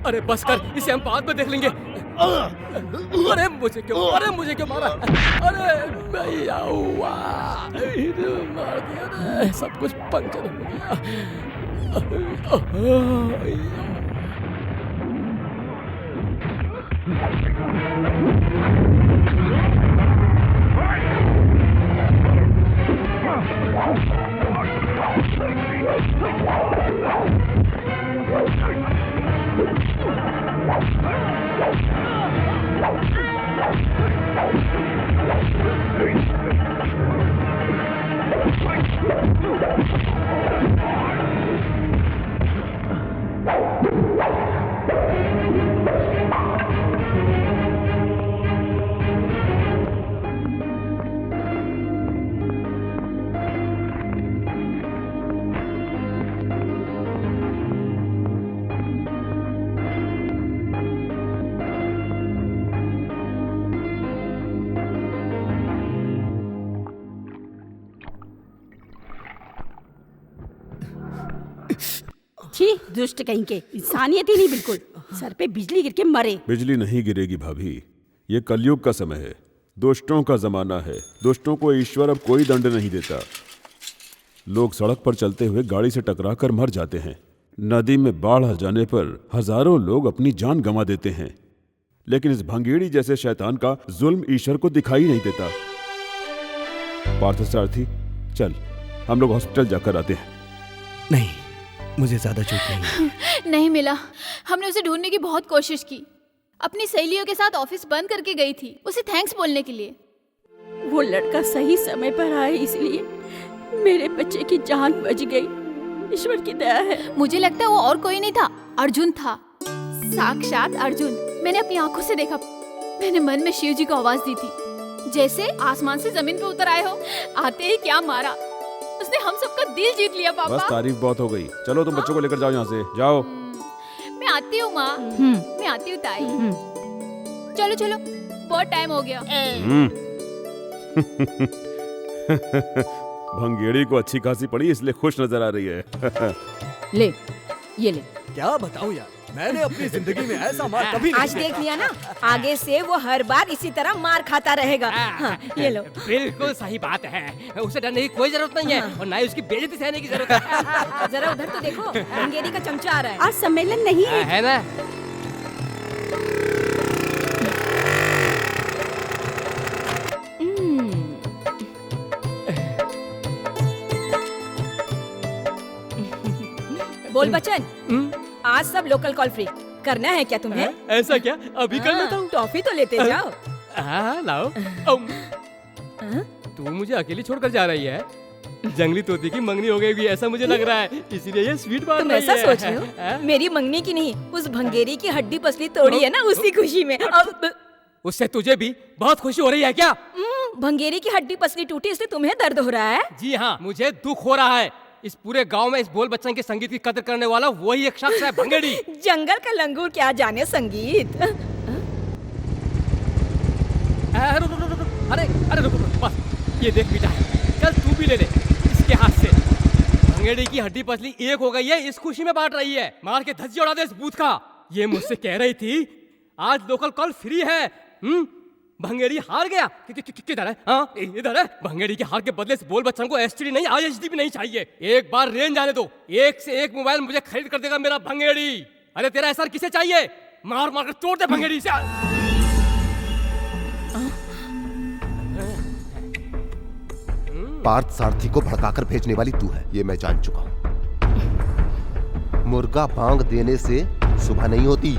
अरे बस कर, इसे हम बाद में देख लेंगे। अरे मुझे क्यों मारा? अरे भैया हुआ, मार दिया रे, सब कुछ पंक्चर हो गया। छी, दुष्ट कहीं के, इंसानियत ही नहीं बिल्कुल। सर पे बिजली गिर के मरे। बिजली नहीं गिरेगी भाभी, ये कलयुग का समय है, दुष्टों का जमाना है। दुष्टों को ईश्वर अब कोई दंड नहीं देता। लोग सड़क पर चलते हुए गाड़ी से टकराकर मर जाते हैं। नदी में बाढ़ आ जाने पर हजारों लोग अपनी जान गंवा देते हैं। लेकिन इस भंगेड़ी जैसे शैतान का जुल्म ईश्वर को दिखाई नहीं देता। पार्थसारथी, चल हम लोग हॉस्पिटल जाकर आते हैं। नहीं, मुझे ज्यादा चोट नहीं। नहीं मिला। हमने उसे ढूंढने की बहुत कोशिश की। अपनी सहेलियों के साथ ऑफिस बंद करके गई थी उसे थैंक्स बोलने के लिए। वो लड़का सही समय पर आया, इसलिए मेरे बच्चे की जान बच गई। ईश्वर की दया है। मुझे लगता है वो और कोई नहीं था, अर्जुन था, साक्षात अर्जुन। मैंने अपनी आंखों से देखा। मैंने मन में शिव जी को आवाज दी थी, जैसे आसमान से जमीन पे उतर आए हो। आते ही क्या मारा, उसने हम सबका दिल जीत लिया पापा। बस तारीफ बहुत हो गई, चलो तुम बच्चों को लेकर जाओ यहाँ से, जाओ। मैं आती हूँ माँ, मैं आती हूँ ताई। चलो चलो, बहुत टाइम हो गया। भंगेड़ी को अच्छी खासी पड़ी इसलिए खुश नजर आ रही है। ले, ये ले। क्या बताऊं यार, मैंने अपनी जिंदगी में ऐसा मार कभी नहीं आज देख लिया ना, आगे से वो हर बार इसी तरह मार खाता रहेगा। हाँ, ये लो। बिल्कुल सही बात है, उसे डरने की कोई जरूरत नहीं है और ना ही उसकी बेइज्जती सहने की जरूरत है। जरा उधर तो देखो, भंगेरी का चमचा आ रहा है। आज सम्मेलन नहीं है, है ना? बोल बच्चन, आज सब लोकल कॉल फ्री करना है क्या तुम्हें? ऐसा क्या? अभी कर लेता हूँ। टॉफी तो लेते जाओ। हाँ लाओ। तू मुझे अकेली छोड़कर जा रही है? जंगली तोती की मंगनी हो गई भी ऐसा मुझे लग रहा है, इसीलिए ये स्वीट बांट तुम रही ऐसा है। सोच रहे हो? मेरी मंगनी की नहीं, उस भंगेरी की हड्डी पसली तोड़ी है ना, उसी खुशी में। अब उससे तुझे भी बहुत खुशी हो रही है क्या? भंगेरी की हड्डी पसली टूटी इसलिए तुम्हें दर्द हो रहा है? जी हाँ, मुझे दुख हो रहा है। इस पूरे गांव में इस बोल बच्चन के संगीत की कदर करने वाला वही एक शख्स है, भंगेड़ी। जंगल का लंगूर क्या जाने संगीत। अरे रुक, बस ये देख बेटा, चल तू भी ले ले इसके हाथ से। भंगेड़ी की हड्डी पसली एक हो गई है, इस खुशी में बांट रही है। मार के धज्जी उड़ा दे इस बूथ का। ये मुझसे कह रही थी आज लोकल कॉल फ्री है। भंगेड़ी हार गया। किधर है? हाँ इधर है। भंगेड़ी के हार के बदले से बोल बच्चन को एसटीडी नहीं, आईएचडी भी नहीं चाहिए। एक बार रेंज आने दो, एक से एक मोबाइल मुझे खरीद कर देगा मेरा भंगेड़ी। अरे तेरा एसआर किसे चाहिए? मार मार कर तोड़ दे भंगेड़ी से। पार्थ सारथी को भड़काकर भेजने वाली तू है, ये मैं जान चुका हूं। मुर्गा बांग देने से सुबह नहीं होती।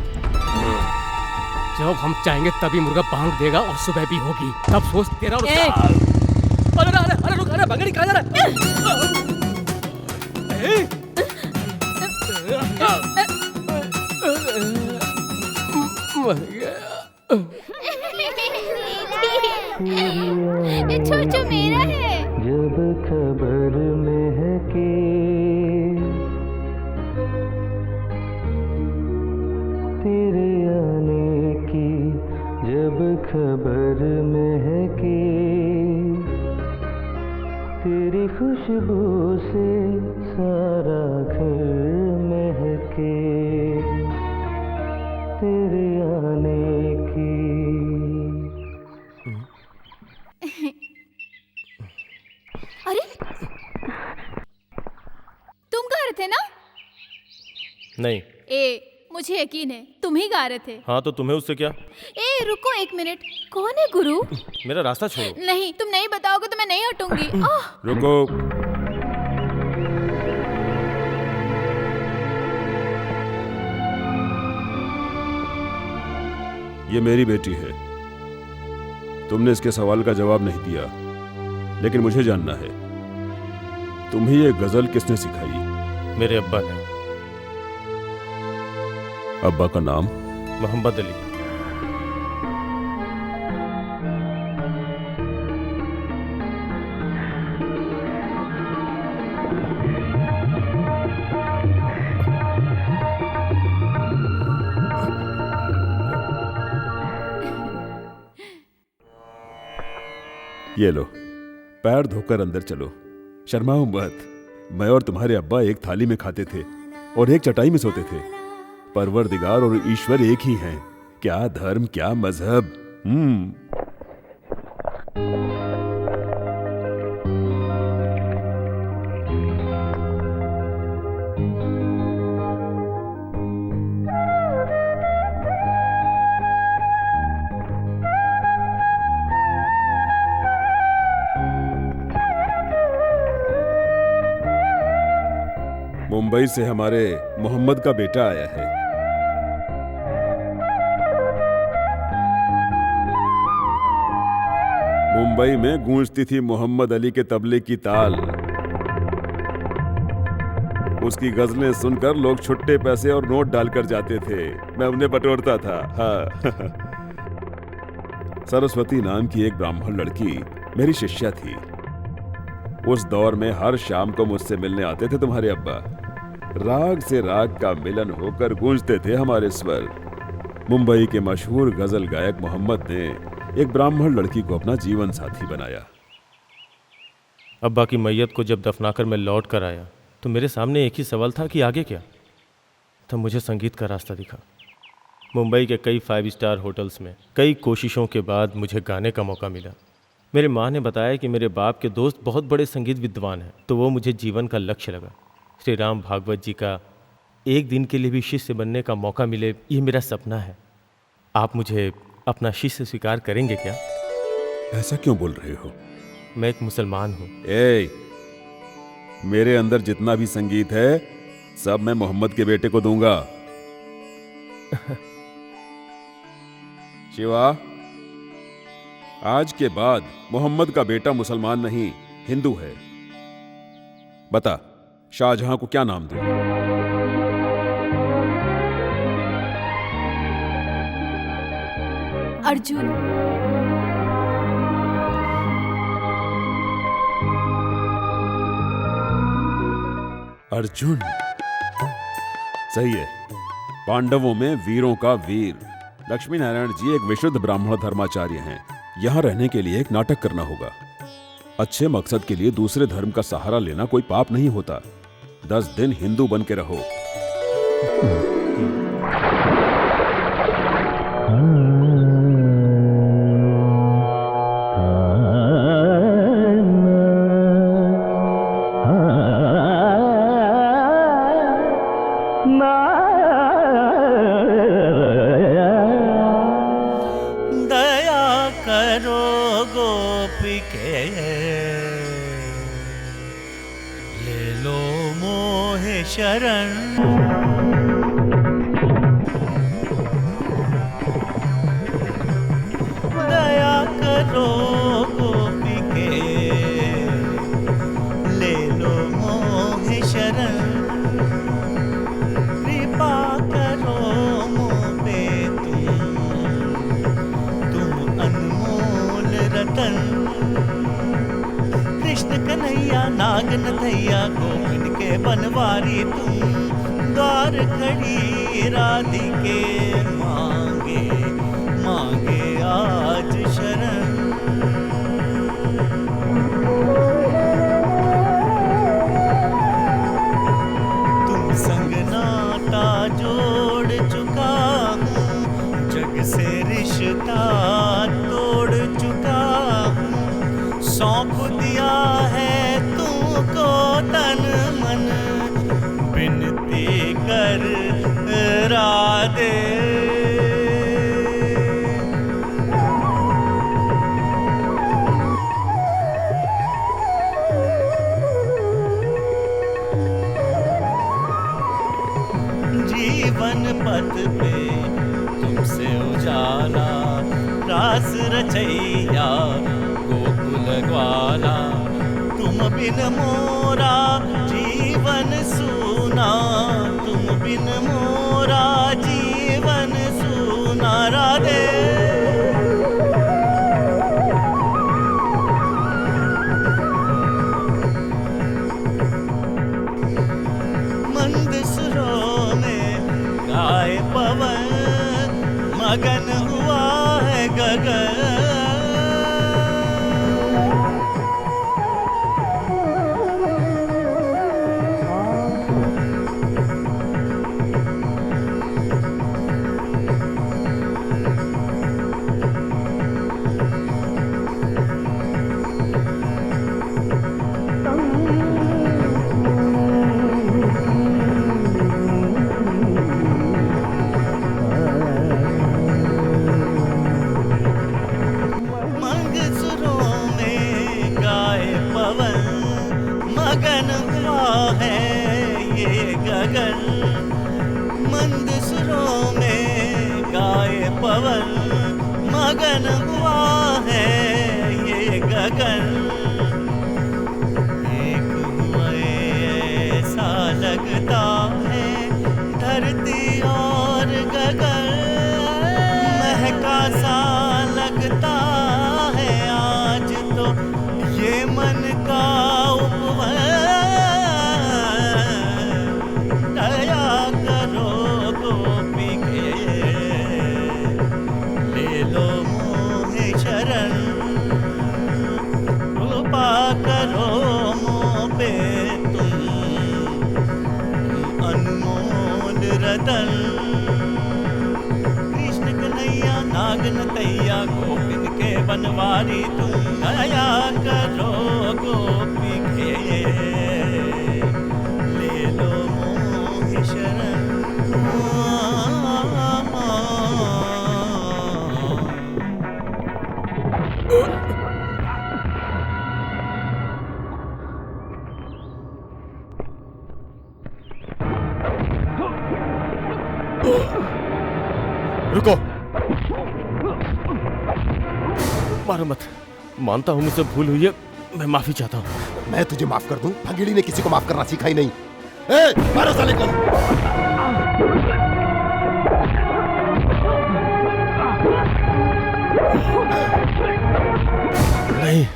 जब हम चाहेंगे तभी मुर्गा बांग देगा और सुबह भी होगी। तब सोच तेरा और उसका। अरे रुक, अरे भंगेड़ी कहाँ जा रहा ये छोचो मेरा है। जब खबर महके तेरे आने की, जब खबर महके तेरी खुशबू से सारा घर महके। तेरे आने की। अरे तुम गा रहे थे ना? नहीं। मुझे यकीन है तुम ही गा रहे थे। हाँ तो तुम्हें उससे क्या? रुको 1 मिनट, कौन है गुरु? मेरा रास्ता छोड़ो। नहीं, तुम नहीं बताओगे तो मैं नहीं हटूंगी। रुको। ये मेरी बेटी है। तुमने इसके सवाल का जवाब नहीं दिया, लेकिन मुझे जानना है, तुम्हें ये गजल किसने सिखाई? मेरे अब्बा ने। अब्बा का नाम? मोहम्मद अली। ये लो, पैर धोकर अंदर चलो, शर्माओ मत। मैं और तुम्हारे अब्बा एक थाली में खाते थे और एक चटाई में सोते थे। परवरदिगार और ईश्वर एक ही हैं। क्या धर्म, क्या मजहब। मुंबई से हमारे मोहम्मद का बेटा आया है। मुंबई में गूंजती थी मोहम्मद अली के तबले की ताल। उसकी गजलें सुनकर लोग छुट्टे पैसे और नोट डालकर जाते थे। मैं उन्हें बटोरता था। हाँ। सरस्वती नाम की एक ब्राह्मण लड़की मेरी शिष्या थी। उस दौर में हर शाम को मुझसे मिलने आते थे तुम्हारे अब्बा। राग से राग का मिलन होकर गूंजते थे हमारे स्वर। मुंबई के मशहूर गजल गायक मोहम्मद ने एक ब्राह्मण लड़की को अपना जीवन साथी बनाया। अब्बा की मैयत को जब दफनाकर मैं लौट कर आया तो मेरे सामने एक ही सवाल था कि आगे क्या। तब मुझे संगीत का रास्ता दिखा। मुंबई के कई 5 स्टार होटल्स में कई कोशिशों के बाद मुझे गाने का मौका मिला। मेरे माँ ने बताया कि मेरे बाप के दोस्त बहुत बड़े संगीत विद्वान हैं, तो वो मुझे जीवन का लक्ष्य लगा। श्री राम भागवत जी का एक दिन के लिए भी शिष्य बनने का मौका मिले, ये मेरा सपना है। आप मुझे अपना शिष्य स्वीकार करेंगे क्या? ऐसा क्यों बोल रहे हो? मैं एक मुसलमान हूँ। मेरे अंदर जितना भी संगीत है सब मैं मोहम्मद के बेटे को दूंगा। शिवा, आज के बाद मोहम्मद का बेटा मुसलमान नहीं हिंदू है। बता, शाहजहां को क्या नाम दूं? अर्जुन। अर्जुन सही है। पांडवों में वीरों का वीर। लक्ष्मी नारायण जी एक विशुद्ध ब्राह्मण धर्माचार्य हैं। यहाँ रहने के लिए एक नाटक करना होगा। अच्छे मकसद के लिए दूसरे धर्म का सहारा लेना कोई पाप नहीं होता। 10 दिन हिंदू बन के रहो। दया करो गोपिके, ले लो मोहे शरण। दया करो गोपिके, ले लो मोहे शरण। कृपा करो मोहे तुम अनमोल रतन। कृष्ण कन्हैया नाग नथैया गोविंद के बनवारी तुम। द्वार खड़ी राधिके मांगे मांगे आज शरण। तुम संग नाता जोड़ चुका हूँ, रास रचैया गोकुल ग्वाला तुम बिन मोरा जीवन सूना तुम बिन मोरा जीवन सूना राधे मंद सुरों में गाए पवन मगन हुआ है गगन मगन हुआ है ये गगन मंद सुरों में गाए पवन मगन हुआ है ये गगन एक हुआ ऐसा लगता है धरती और गगन महका सा लगता है आज तो ये मन का दया करो गोपी के ले लो मोहे शरण कृपा करो मोह पे तुम अनमोल रतन कृष्ण कन्हैया नागन तैया गोपिन के बनवारी तुम दया करो गोपी के ले लो मोह शरण रुको मारो मत मानता हूँ मुझसे भूल हुई है मैं माफी चाहता हूँ मैं तुझे माफ कर दूं भंगीड़ी ने किसी को माफ करना सीखा ही नहीं ए, मारो साले को नहीं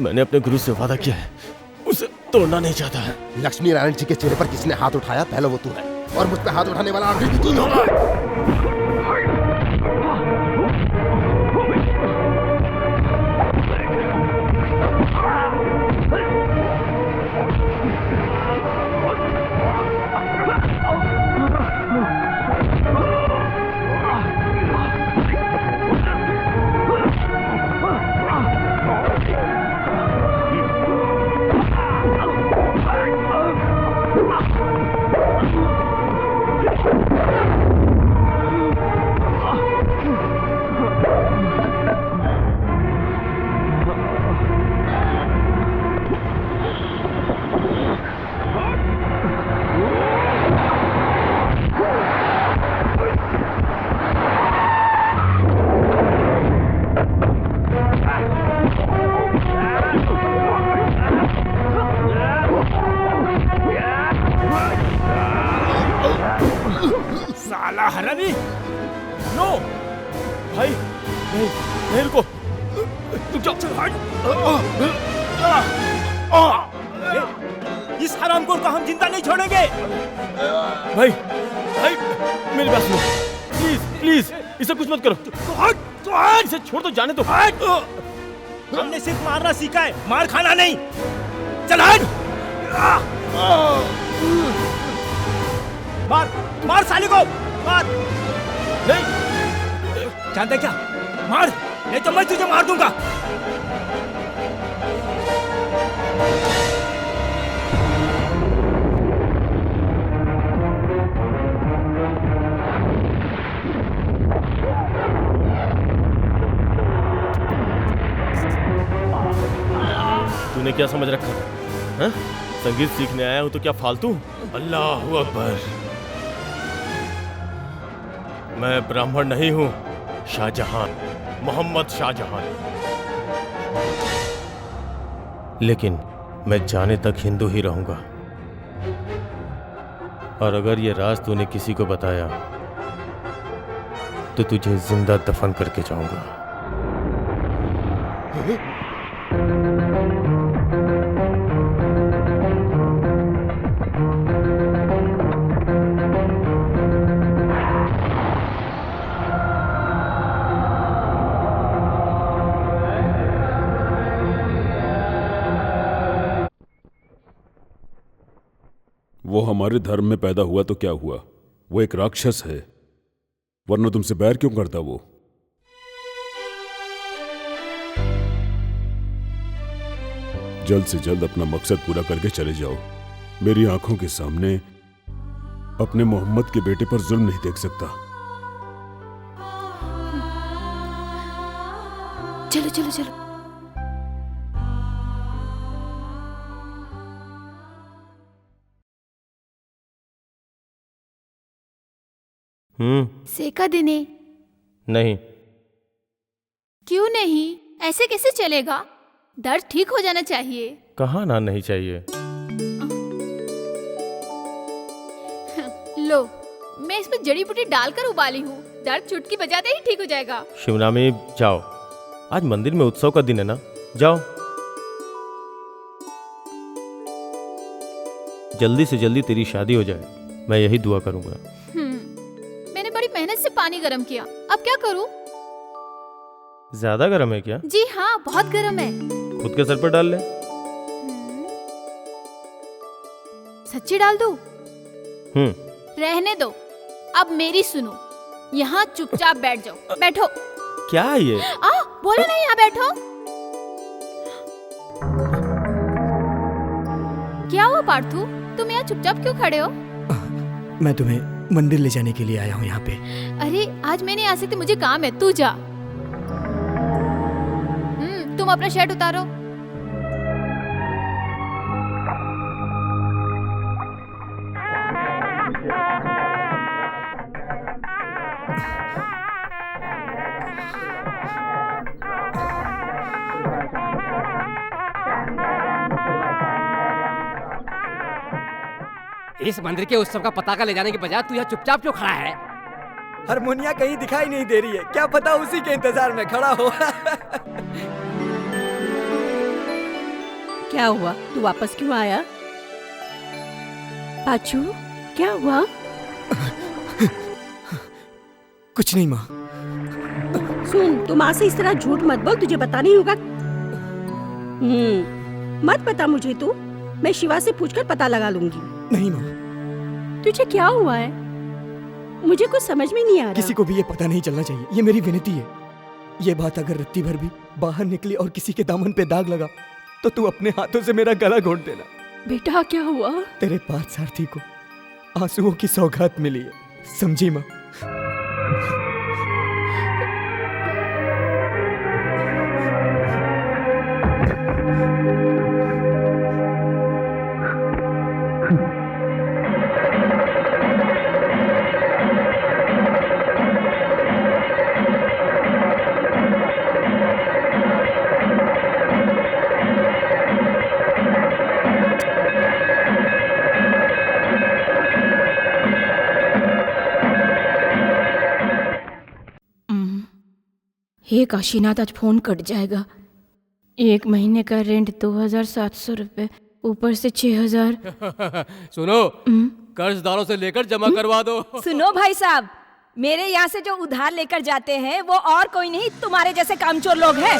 मैंने अपने गुरु से वादा किया है उसे तोड़ना नहीं चाहता लक्ष्मी नारायण जी के चेहरे पर किसने हाथ उठाया पहले वो तू है और मुझ पे हाथ उठाने वाला आखिरी तू होगा साला हरामी नो भाई नहीं रुको तुम जाओ इस हरामखोर को हम जिंदा नहीं छोड़ेंगे भाई भाई मेरी बात सुनो प्लीज प्लीज इसे कुछ मत करो तो इसे छोड़ दो जाने दो हमने सिर्फ मारना सीखा है मार खाना नहीं चल मार मार साले को मार नहीं जानता क्या मार नहीं तो मैं तुझे मार दूंगा तूने क्या समझ रखा है? संगीत सीखने आया हूं तो क्या फालतू अल्लाह अकबर मैं ब्राह्मण नहीं हूं शाहजहां मोहम्मद शाहजहां ने। लेकिन मैं जाने तक हिंदू ही रहूंगा, और अगर ये राज तूने किसी को बताया तो तुझे जिंदा दफन करके जाऊंगा। वो हमारे धर्म में पैदा हुआ तो क्या हुआ, वो एक राक्षस है, वरना तुमसे बैर क्यों करता वो? जल्द से जल्द अपना मकसद पूरा करके चले जाओ। मेरी आंखों के सामने अपने मोहम्मद के बेटे पर जुल्म नहीं देख सकता। चलो चलो चलो। सेका देने? नहीं। क्यों नहीं? ऐसे कैसे चलेगा? दर्द ठीक हो जाना चाहिए। कहाँ ना नहीं चाहिए। लो, मैं इसमें जड़ी बूटी डालकर उबाली हूँ, दर्द चुटकी बजाते ही ठीक हो जाएगा। शिवनामी जाओ, आज मंदिर में उत्सव का दिन है ना, जाओ। जल्दी से जल्दी तेरी शादी हो जाए, मैं यही दुआ करूंगा। मैंने बड़ी मेहनत से पानी गर्म किया, अब क्या करूं? ज्यादा गर्म है क्या? जी हाँ, बहुत गर्म है। खुद के सर पर डाल ले। सच्ची डाल दूं? रहने दो, अब मेरी सुनो। यहाँ चुपचाप बैठ जाओ। बैठो। क्या ये? बोलो नहीं, यहाँ बैठो। क्या हुआ पार्थू, तुम यहाँ चुपचाप क्यों खड़े हो? मैं तुम्हें मंदिर ले जाने के लिए आया हूँ यहाँ पे। अरे आज मैं नहीं आ सकती, मुझे काम है, तू जा। तुम अपना शर्ट उतारो। इस मंदिर के उत्सव का पताका ले जाने के बजाय तू यहाँ चुपचाप क्यों खड़ा है? हारमोनिया कहीं दिखाई नहीं दे रही है, क्या पता उसी के इंतजार में खड़ा हो। क्या हुआ, तू वापस क्यों आया? पाचू, क्या हुआ? कुछ नहीं माँ। सुन, तू माँ से इस तरह झूठ मत बोल, तुझे पता नहीं होगा। मत बता मुझे तू, मैं शिवा से पूछकर पता लगा लूंगी। नहीं माँ। तुझे क्या हुआ है? मुझे कुछ समझ में नहीं आ रहा। किसी को भी ये पता नहीं चलना चाहिए, ये मेरी विनती है। ये बात अगर रत्ती भर भी बाहर निकली और किसी के दामन पे दाग लगा तो तू अपने हाथों से मेरा गला घोट देना। बेटा क्या हुआ? तेरे पार्थ सारथी को आंसुओं की सौगात मिली है, समझी माँ? हे काशीनाथ, आज फोन कट जाएगा। 1 महीने का रेंट 2700 रुपए, ऊपर से 6000। सुनो, कर्जदारों से लेकर जमा करवा दो। सुनो भाई साहब, मेरे यहाँ से जो उधार लेकर जाते हैं वो और कोई नहीं, तुम्हारे जैसे कामचोर लोग हैं।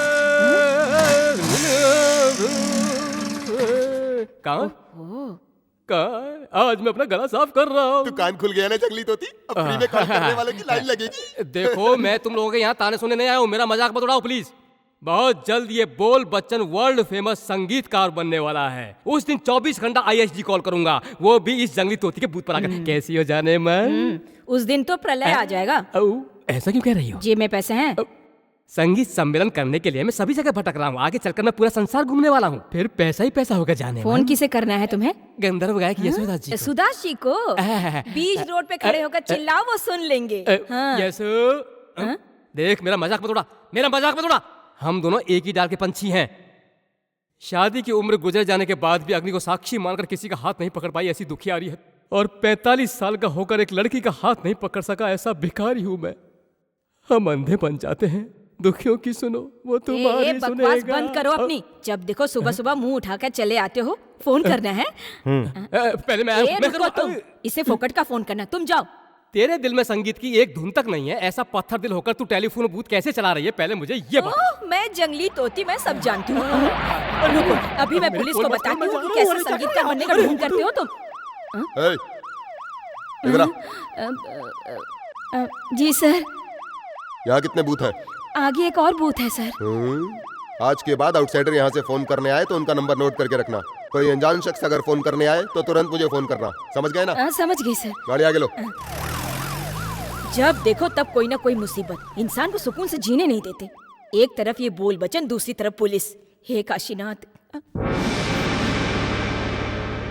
आज मैं अपना गला साफ कर रहा हूँ। तू कान खुल गया ना जंगली तोती, अब फ्री में कॉल करने वालों की लाइन लगेगी। देखो, मैं तुम लोगों के यहाँ ताने सुनने नहीं आया हूँ, मेरा मजाक मत उड़ाओ प्लीज। बहुत जल्द ये बोल बच्चन वर्ल्ड फेमस संगीतकार बनने वाला है। उस दिन 24 घंटा ISD कॉल करूंगा, वो भी इस जंगली तोती के बूथ पर आकर। कैसी हो जाने मन? उस दिन तो प्रलय आ जाएगा। ऐसा क्यों कह रही हो? जेब में पैसे हैं। संगीत सम्मेलन करने के लिए मैं सभी जगह भटक रहा हूँ, आगे चलकर मैं पूरा संसार घूमने वाला हूँ, फिर पैसा ही पैसा होगा जाने। फोन किसे करना है तुम्हें? गंधर्व गायक यशोदास जी को। यशोदास जी को? बीच रोड पे खड़े होकर चिल्लाओ, वो सुन लेंगे। यशो देख मेरा मजाक मत उड़ा, मेरा मजाक मत उड़ा। हम दोनों एक ही डाल के पंछी हैं। शादी की उम्र गुजर जाने के बाद भी अग्नि को साक्षी मानकर किसी का हाथ नहीं पकड़ पाई ऐसी दुखियारी है, और 45 साल का होकर एक लड़की का हाथ नहीं पकड़ सका ऐसा भिखारी हूं मैं। हम अंधे बन जाते हैं, दुखियों की सुनो वो तुम्हारी बकवास सुनेगा। बंद करो अपनी। जब देखो सुबह सुबह मुंह उठाकर चले आते हो। फोन करना है? पहले मैं रुको तुम, इसे फोकट का फोन करना। तुम जाओ। तेरे दिल में संगीत की एक धुन तक नहीं है, ऐसा पत्थर दिल होकर तू टेलीफोन बूथ कैसे चला रही है? पहले मुझे ये बता। ओह, मैं जंगली तोती, मैं सब जानती हूँ। रुको, अभी मैं पुलिस को बताती हूँ कि कैसे संगीतकार बनने का ढोंग करते हो तुम। ए, इधर आ। जी सर। यहाँ कितने बूथ हैं? आगे एक और बूथ है सर। आज के बाद आउटसाइडर यहाँ से फोन करने आए तो उनका नंबर नोट करके रखना। कोई अनजान शख्स अगर फोन करने आए तो तुरंत मुझे फोन करना, समझ गए ना? समझ गई सर। गाड़ी आगे लो। जब देखो तब कोई ना कोई मुसीबत इंसान को सुकून से जीने नहीं देते। एक तरफ ये बोल बचन, दूसरी तरफ पुलिस। हे काशीनाथ,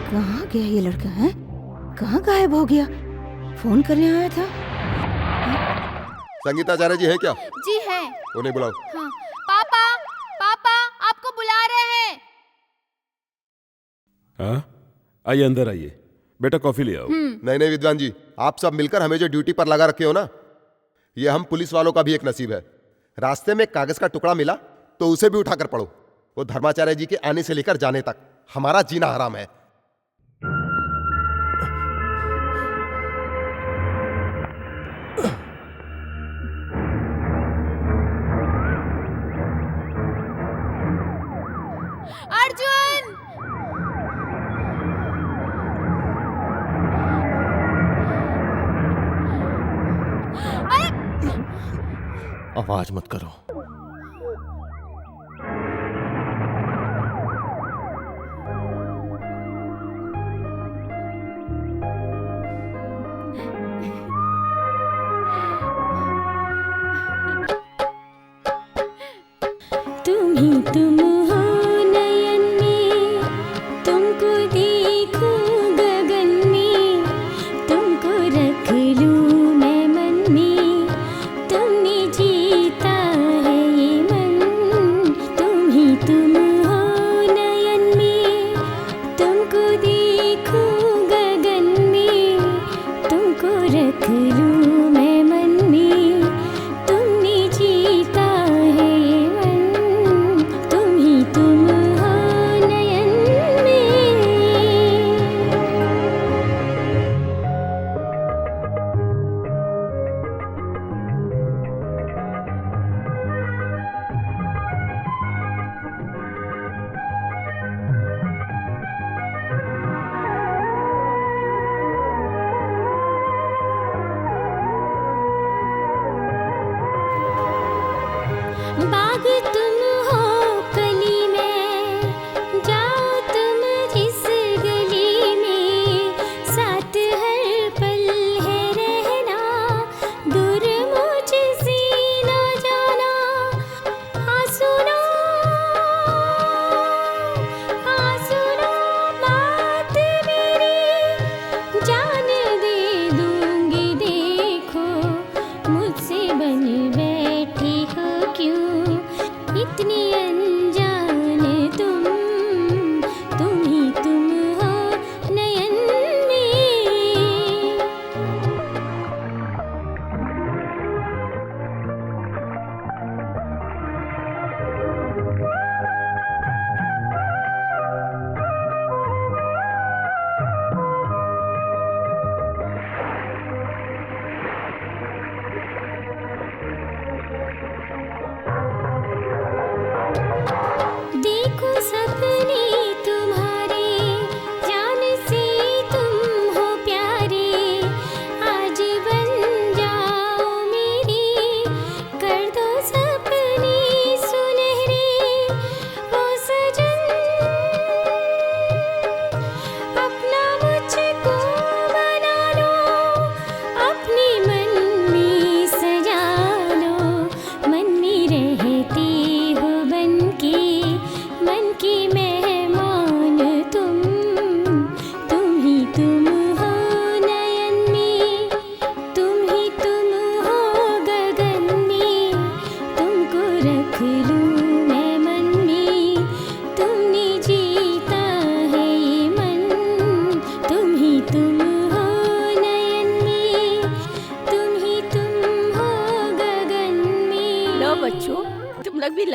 कहाँ गया ये लड़का? है कहाँ गायब हो गया? फोन करने आया था। संगीताचार्य जी है क्या? जी है। उन्हें बुलाओ। हाँ। पापा, पापा आपको बुला रहे हैं। हाँ, आइए अंदर आइए। बेटा कॉफी ले आओ। नहीं विद्वान जी, आप सब मिलकर हमें जो ड्यूटी पर लगा रखे हो ना, ये हम पुलिस वालों का भी एक नसीब है। रास्ते में कागज का टुकड़ा मिला तो उसे भी उठाकर पढ़ो। वो धर्माचार्य जी के आने से लेकर जाने तक हमारा जीना हराम है। अर्जुन! आवाज मत करो। तुम ही तुम हो नयन में, तुमको देखूं गगन में, तुमको रख लूं मैं मन में, तुमने जीता है ये मन। तुम ही तुम हो नयन में, तुमको देखूं गगन में, तुमको रख लूं मैं मन में, तुमने जीता है ये मन। तुम ही तुम हो नयन में। बाग तुम हो कली में, जाओ तुम जिस गली में, साथ हर पल है रहना, दूर मुझसे ना जाना। हाँ सुनो बात मेरी, जान दे दूंगी देखो, मुझसे बन बैठी हो क्यों इतनी अनजान तुम ही तुम हो नयन में।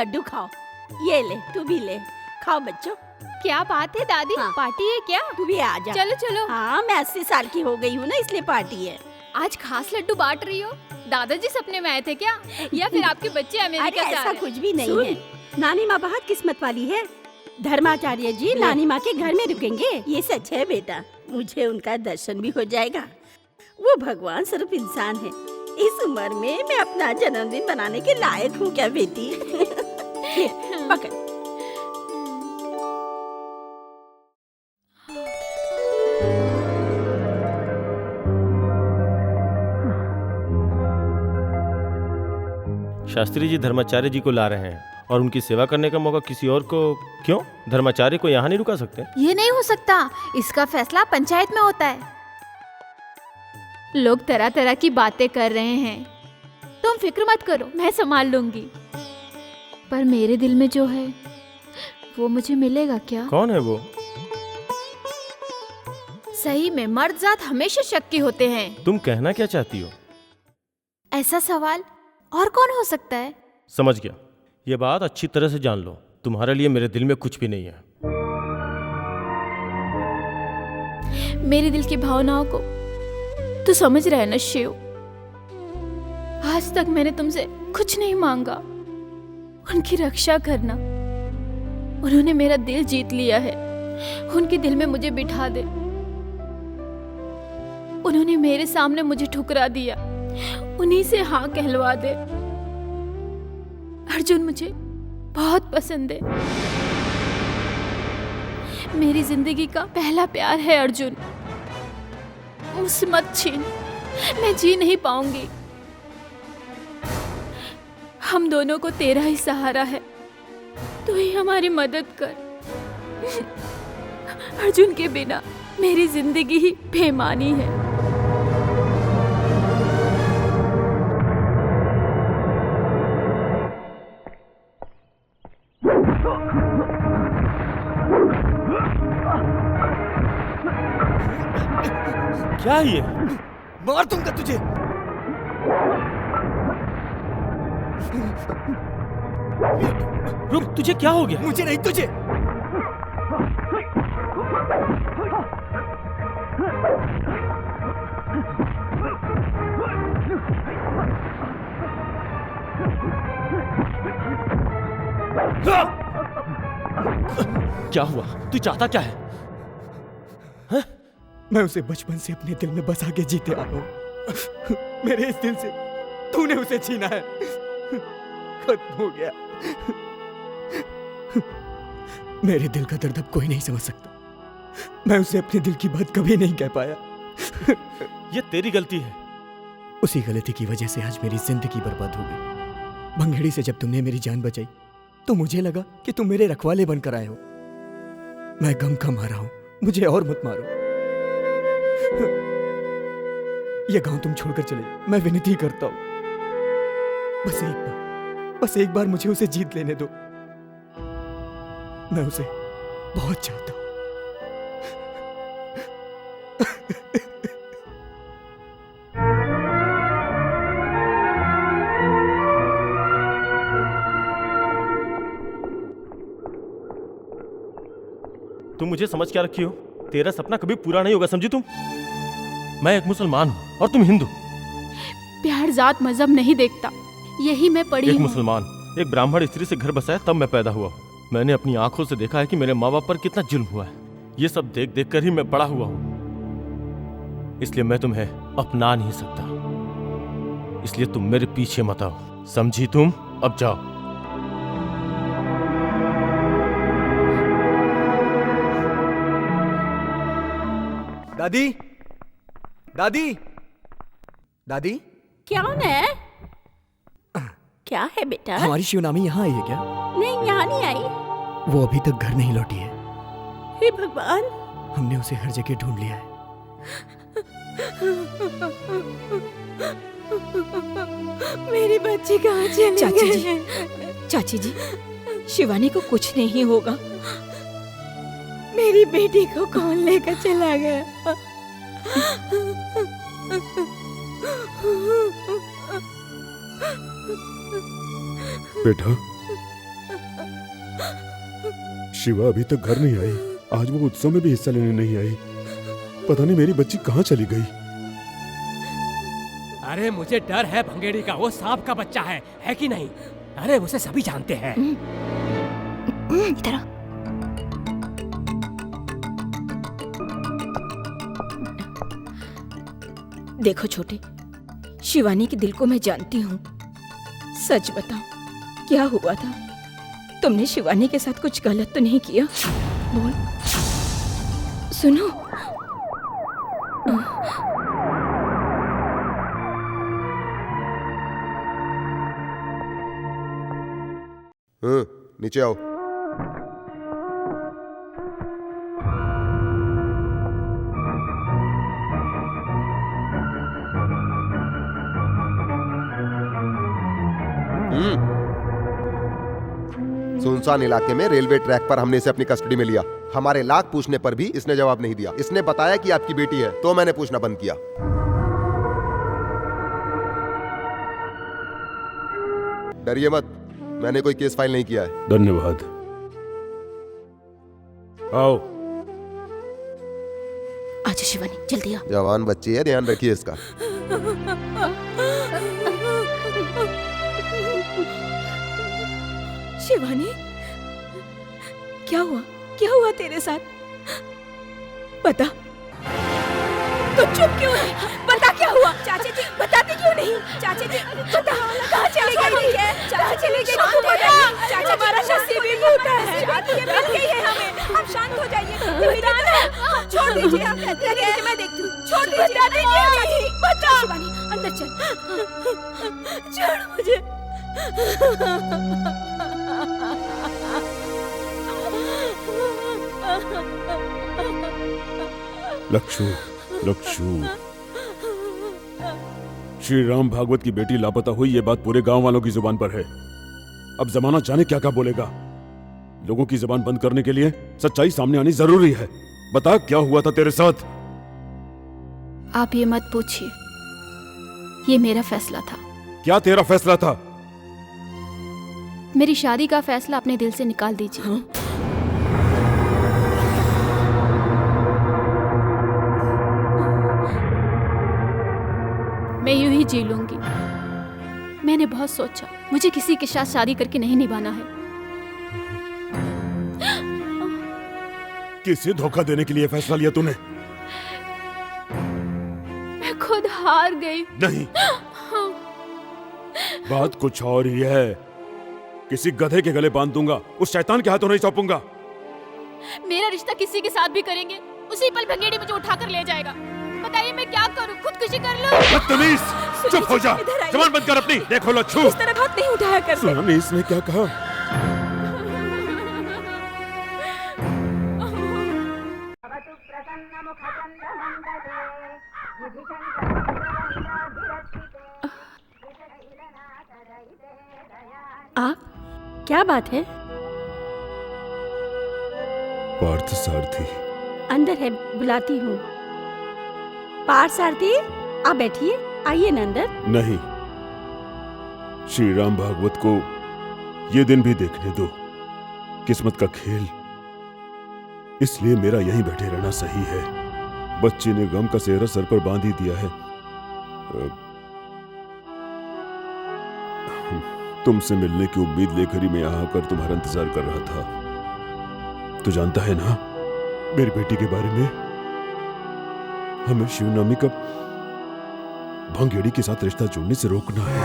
लड्डू खाओ। ये ले, तू भी ले, खाओ बच्चों। क्या बात है दादी, हाँ। पार्टी है क्या? तू भी आ जा। चलो चलो। हाँ, मैं 80 साल की हो गई हूँ ना, इसलिए पार्टी है। आज खास लड्डू बांट रही हो? दादाजी सपने में आए थे क्या, या फिर आपके बच्चे अरे अमेरिका से आ ऐसा रहे? कुछ भी नहीं है। नानी माँ बहुत किस्मत वाली है। धर्माचार्य जी नानी माँ के घर में रुकेंगे, ये सच है बेटा। मुझे उनका दर्शन भी हो जाएगा। वो भगवान स्वरूप इंसान है। इस उम्र में मैं अपना जन्मदिन बनाने के लायक हूँ क्या बेटी? ये, पकड़। शास्त्री जी धर्माचार्य जी को ला रहे हैं और उनकी सेवा करने का मौका किसी और को क्यों? धर्माचार्य को यहाँ नहीं रुका सकते? ये नहीं हो सकता, इसका फैसला पंचायत में होता है। लोग तरह तरह की बातें कर रहे हैं, तुम फिक्र मत करो, मैं संभाल लूंगी। पर मेरे दिल में जो है वो मुझे मिलेगा क्या? कौन है वो? सही में मर्द जात हमेशा शक्की होते हैं। तुम कहना क्या चाहती हो? ऐसा सवाल और कौन हो सकता है? समझ गया। ये बात अच्छी तरह से जान लो, तुम्हारे लिए मेरे दिल में कुछ भी नहीं है। मेरे दिल की भावनाओं को तू समझ रहा है ना शिव? आज तक मैंने तुमसे कुछ नहीं मांगा, उनकी रक्षा करना। उन्होंने मेरा दिल जीत लिया है, उनके दिल में मुझे बिठा दे। उन्होंने मेरे सामने मुझे ठुकरा दिया, उन्हीं से हाँ कहलवा दे। अर्जुन मुझे बहुत पसंद है, मेरी जिंदगी का पहला प्यार है अर्जुन। मुझसे मत छीन, मैं जी नहीं पाऊंगी। हम दोनों को तेरा ही सहारा है, तू ही हमारी मदद कर। अर्जुन के बिना मेरी जिंदगी ही बेमानी है। क्या ये? मार दूंगा तुझे। रुक, तुझे क्या हो गया? मुझे नहीं, तुझे। क्या हुआ? तू चाहता क्या है? मैं उसे बचपन से अपने दिल में बसा के जीते आ रहा हूं। मेरे इस दिल से तूने उसे छीना है, खत्म हो गया। मेरे दिल का दर्द अब कोई नहीं समझ सकता। मैं उसे अपने दिल की बात कभी नहीं कह पाया। ये तेरी गलती है। उसी गलती की वजह से आज मेरी जिंदगी बर्बाद हो गई। भंगेड़ी से जब तुमने मेरी जान बचाई तो मुझे लगा कि तुम मेरे रखवाले बनकर आए हो। मैं गम का मारा हूं, मुझे और मत मारो। ये गांव तुम छोड़कर चले जाओ, मैं विनती करता हूं। बस एक बार मुझे उसे जीत लेने दो। मैं उसे बहुत चाहता हूं। तुम मुझे समझ क्या रखी हो? तेरा सपना कभी पूरा नहीं होगा, समझी तुम? मैं एक मुसलमान हूँ और तुम हिंदू। प्यार जात मजहब नहीं देखता, यही मैं पढ़ी एक हूँ। मुसलमान एक ब्राह्मण स्त्री से घर बसाया तब मैं पैदा हुआ हूँ। मैंने अपनी आंखों से देखा है कि मेरे माँ बाप पर कितना जुल्म हुआ है। ये सब देख देख कर ही मैं बड़ा हुआ हूँ। इसलिए मैं तुम्हें अपना नहीं सकता। इसलिए तुम मेरे पीछे मत आओ, समझी तुम? अब जाओ। दादी, दादी, दादी। कौन है? क्या है बेटा? हमारी शिवनामी यहाँ आई है क्या? नहीं, यहाँ नहीं आई। वो अभी तक घर नहीं लौटी है। हे भगवान, हमने उसे हर जगह ढूंढ लिया है। मेरी बच्ची कहाँ चली चाची गई? जी, चाची जी, शिवानी को कुछ नहीं होगा। मेरी बेटी को कौन लेकर चला गया? बेटा, शिवा अभी तक घर नहीं आई। आज वो उत्सव में भी हिस्सा लेने नहीं आई। पता नहीं मेरी बच्ची कहाँ चली गई। अरे मुझे डर है भंगेड़ी का, वो सांप का बच्चा है कि नहीं? अरे उसे सभी जानते हैं। इधर आ। देखो छोटे, शिवानी के दिल को मैं जानती हूँ। सच बताओ, क्या हुआ था? तुमने शिवानी के साथ कुछ गलत तो नहीं किया? बोल। सुनो, नीचे आओ। सुनसान इलाके में रेलवे ट्रैक पर हमने इसे अपनी कस्टडी में लिया। हमारे लाख पूछने पर भी इसने जवाब नहीं दिया। इसने बताया कि आपकी बेटी है, तो मैंने पूछना बंद किया। डरिए मत, मैंने कोई केस फाइल नहीं किया है। धन्यवाद। आओ। आजा शिवानी, जल्दी आ। जवान बच्ची है, ध्यान रखिए इसका। शिवानी, क्या हुआ? क्या हुआ तेरे साथ? बता। तो चुप क्यों है? बता क्या हुआ? चाची जी बताते क्यों नहीं? चाची जी बता, कहाँ चली गई है? कहाँ चली गई? चाची हमारा नसीब भी होता है। ये मिल गई है हमें। आप शांत हो जाइए। ये मेरा है। छोड़ दीजिए, आप मैं देखती हूँ। छोड़ दीजिए। बता शिवानी, अंदर चल। छोड़ मुझे। लक्षु, लक्षु, श्री राम भागवत की बेटी लापता हुई, ये बात पूरे गांव वालों की जुबान पर है। अब जमाना जाने क्या क्या बोलेगा। लोगों की जुबान बंद करने के लिए सच्चाई सामने आनी जरूरी है। बता, क्या हुआ था तेरे साथ? आप ये मत पूछिए, ये मेरा फैसला था। क्या तेरा फैसला था? मेरी शादी का फैसला अपने दिल से निकाल दीजिए। हाँ? मैं यूं ही जी लूंगी। मैंने बहुत सोचा, मुझे किसी के साथ शादी करके नहीं निभाना है। किसे धोखा देने के लिए फैसला लिया तूने? मैं खुद हार गई। नहीं, बात कुछ और ही है। किसी गधे के गले बांध दूंगा, उस शैतान के हाथों नहीं सौंपूंगा। मेरा रिश्ता किसी के साथ भी करेंगे, उसी पल भंगेड़ी मुझे उठा कर ले जाएगा। बताइए मैं क्या करूं? खुदकुशी कर लूं? बदतमीज, चुप हो जा। जबान बंद कर अपनी। देखो लच्छू, इस तरह हाथ नहीं उठाया कर। सुना नहीं इसने क्या कहा? आप, क्या बात है? पार्थ सारथी अंदर है, बुलाती हूँ। पार्थ सारथी, आप बैठिए, आइए न अंदर। नहीं, श्री राम भागवत को ये दिन भी देखने दो। किस्मत का खेल, इसलिए मेरा यहीं बैठे रहना सही है। बच्चे ने गम का सेहरा सर पर बांध ही दिया है। तुमसे मिलने की उम्मीद लेकर ही मैं यहाँ आकर तुम्हारा इंतजार कर रहा था। तू जानता है ना मेरी बेटी के बारे में? हमें शिवनामी का भंगेड़ी के साथ रिश्ता जोड़ने से रोकना है।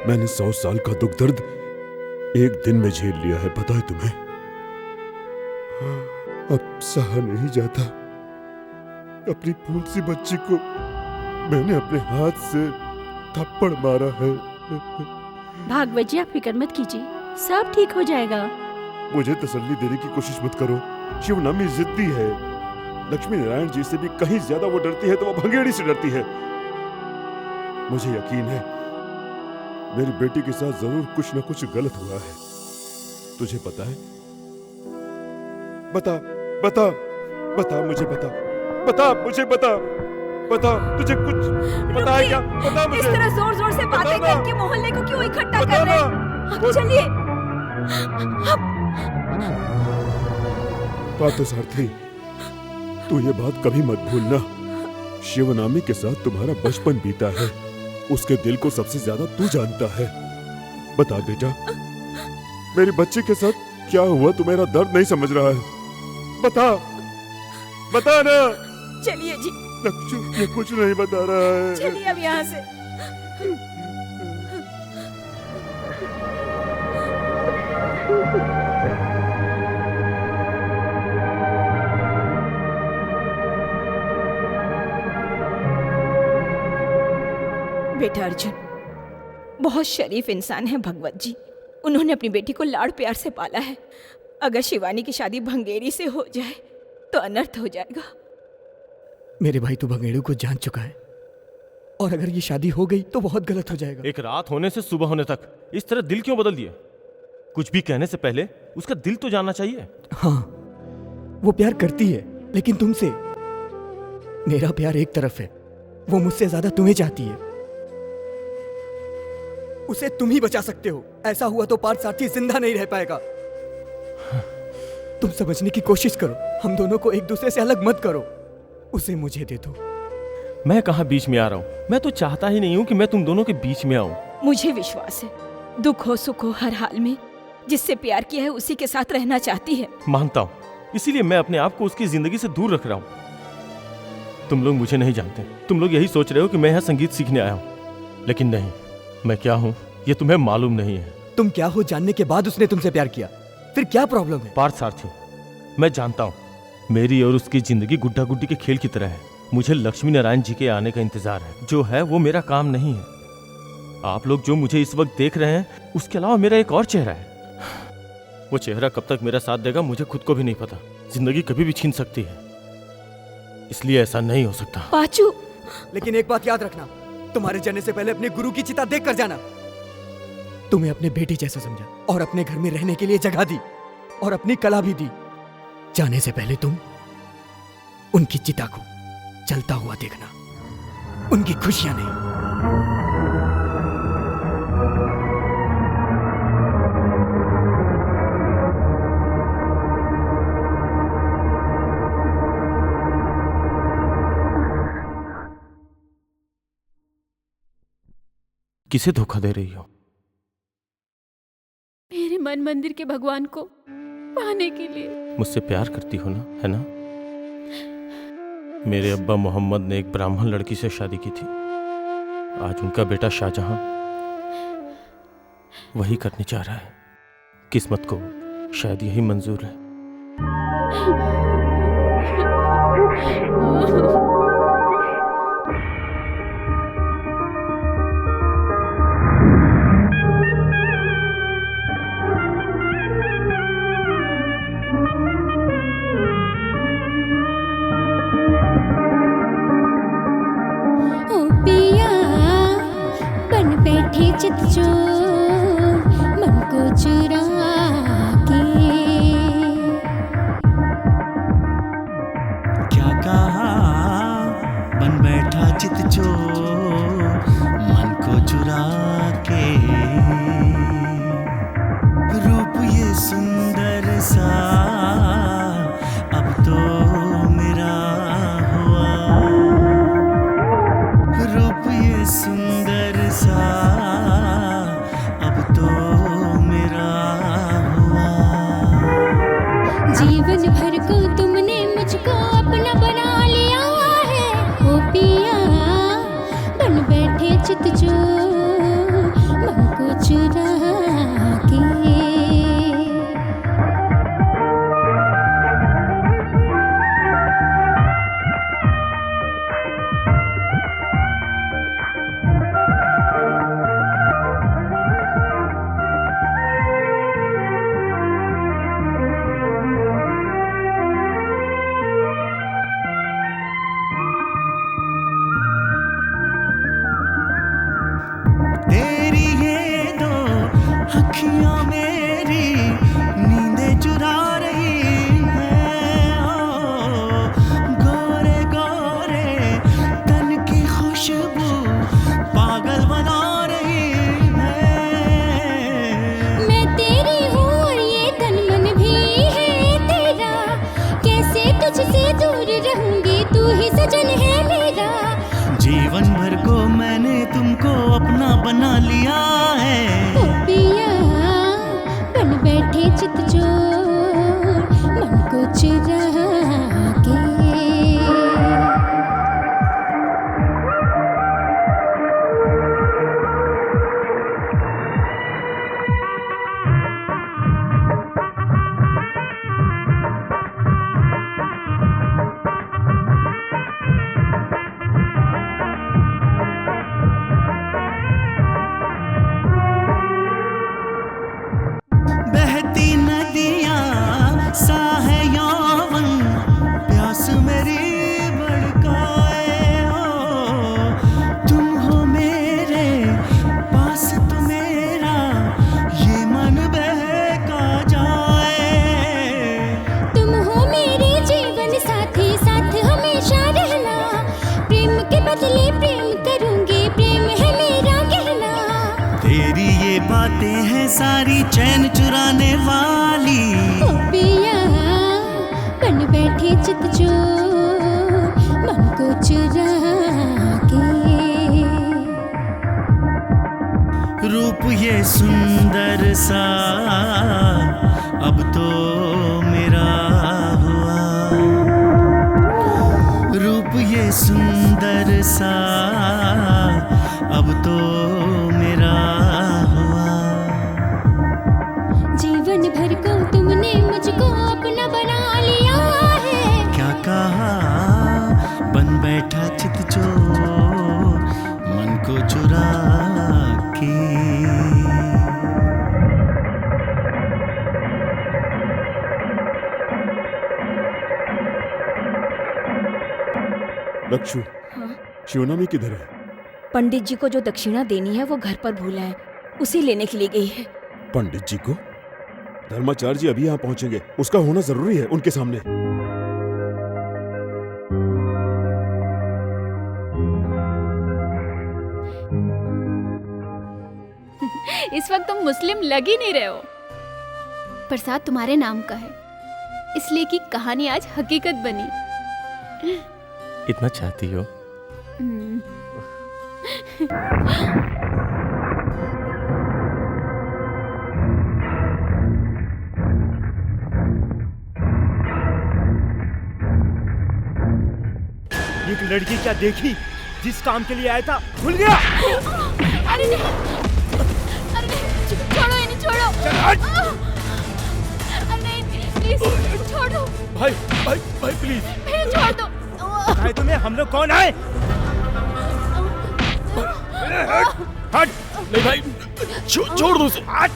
मैंने 100 साल का दुख दर्द एक दिन में झेल लिया है, पता है तुम्हें? अब सहा नहीं जाता। अपनी फूल सी बच्ची को मैंने अपने हाथ से थप्पड़ मारा है। भागवत जी, आप फिक्र मत कीजिए, सब ठीक हो जाएगा। मुझे तसल्ली देने की कोशिश मत करो। शिवनामी जिद्दी है। लक्ष्मी नारायण जी से भी कहीं ज्यादा वो डरती है तो वो भंगेड़ी से डरती है। मुझे यकीन है मेरी बेटी के साथ जरूर कुछ न कुछ गलत हुआ है। तुझे पता है? बता बता बता, मुझे बता, बता मुझे बता। बता, तुझे कुछ पता है क्या? बता मुझे। इस तरह जोर जोर से बातें करके मोहल्ले को क्यों इकट्ठा कर रहे हैं? अब चलिए। पार्थसारथी, तू ये बात कभी मत भूलना। शिवनामी के साथ तुम्हारा बचपन बीता है, उसके दिल को सबसे ज्यादा तू जानता है। बता बेटा, मेरी बच्ची के साथ क्या हुआ? तू मेरा दर्द नहीं समझ रहा है। बता, बता ना। चलिए जी। लक्ष्मी, ये कुछ नहीं बता रहा है। चलिए अब यहाँ से। बेटा अर्जुन बहुत शरीफ इंसान है भगवत जी। उन्होंने अपनी बेटी को लाड़ प्यार से पाला है। अगर शिवानी की शादी भंगेरी से हो जाए तो अनर्थ हो जाएगा। मेरे भाई तो भंगेड़ू को जान चुका है, और अगर ये शादी हो गई तो बहुत गलत हो जाएगा। एक रात होने से सुबह होने तक इस तरह दिल क्यों बदल दिए? कुछ भी कहने से पहले उसका दिल तो जानना चाहिए। हाँ, वो प्यार करती है, लेकिन तुमसे। मेरा प्यार एक तरफ है, वो मुझसे ज्यादा तुम्हें चाहती है। उसे तुम ही बचा सकते हो। ऐसा हुआ तो पार्थसारथी जिंदा नहीं रह पाएगा। तुम समझने की कोशिश करो। हम दोनों को एक दूसरे से अलग मत करो। उसे मुझे दे दो। मैं कहाँ बीच में आ रहा हूँ? मैं तो चाहता ही नहीं हूँ कि मैं तुम दोनों के बीच में आऊँ। मुझे विश्वास है, दुख हो सुख हो हर हाल में जिससे प्यार किया है उसी के साथ रहना चाहती है। मानता हूँ, इसीलिए मैं अपने आप को उसकी जिंदगी से दूर रख रहा हूँ। तुम लोग मुझे नहीं जानते। तुम लोग यही सोच रहे हो कि मैं यहाँ संगीत सीखने आया हूँ, लेकिन नहीं, मैं क्या हूँ ये तुम्हें मालूम नहीं है। तुम क्या हो जानने के बाद उसने तुमसे प्यार किया, फिर क्या प्रॉब्लम है? पार्थसारथी, मैं जानता हूँ मेरी और उसकी जिंदगी गुड्डा गुड्डी के खेल की तरह है। मुझे लक्ष्मी नारायण जी के आने का इंतजार है। जो है वो मेरा काम नहीं है। आप लोग जो मुझे इस वक्त देख रहे हैं, उसके अलावा मेरा एक और चेहरा है। वो चेहरा कब तक मेरा साथ देगा मुझे खुद को भी नहीं पता। जिंदगी कभी भी छीन सकती है, इसलिए ऐसा नहीं हो सकता। पाचू, लेकिन एक बात याद रखना, तुम्हारे जाने से पहले अपने गुरु की चिता देख कर जाना। तुम्हें अपने बेटी जैसा समझा और अपने घर में रहने के लिए जगह दी और अपनी कला भी दी। जाने से पहले तुम उनकी चिता को जलता हुआ देखना, उनकी खुशियां नहीं। किसे धोखा दे रही हो? मेरे मन मंदिर के भगवान को पाने के लिए। मुझसे प्यार करती हो ना, है ना? मेरे अब्बा मोहम्मद ने एक ब्राह्मण लड़की से शादी की थी। आज उनका बेटा शाहजहां वही करने जा रहा है। किस्मत को शायद यही मंजूर है। चित चोर मन को चुरा के, क्या कहा बन बैठा चित चोर मन को चुरा के। रूप ये सुंदर सा अब तो मेरा हुआ। रूप ये सुंदर सा बना लिया है। ओ पिया बन बैठे चित चोर मन को चुरा के। बहती नदियाँ सा है यौवन, प्यास मेरी भड़काए हो। तुम हो मेरे पास तो मेरा ये मन बहका जाए। तुम हो मेरे जीवन साथी, साथ हमेशा रहना। प्रेम के बदले प्रेम करूंगी, प्रेम है मेरा कहना। तेरी ये बातें हैं सारी चैन चुराने वाली। ओ पिया बन बैठे चित चोर मन को चुरा के। रूप ये सुंदर सा अब तो मेरा हुआ। रूप ये सुंदर सा अब तो मेरा हुआ। जीवन भर को तुमने मुझको अपना बना लिया है। क्या कहा बन बैठा चित चोर मन को चुरा के। लक्षु, शिवनामी किधर है? पंडित जी को जो दक्षिणा देनी है वो घर पर भूला है, उसी लेने के लिए गई है। पंडित जी को? धर्माचार्य जी अभी यहाँ पहुंचेंगे, उसका होना जरूरी है उनके सामने। इस वक्त तुम मुस्लिम लग ही नहीं रहे हो। प्रसाद तुम्हारे नाम का है, इसलिए कि कहानी आज हकीकत बनी। इतना चाहती हो? एक लड़की क्या देखी, जिस काम के लिए आया था भूल गया। अरे नहीं, अरे नहीं, छोड़ो इन्हें, छोड़ो। अरे नहीं, प्लीज छोड़ दो। भाई भाई भाई प्लीज फिर छोड़ दो। बताए तुम्हें हम लोग कौन आए? हट। नहीं भाई, छोड़ दो उसे। हट।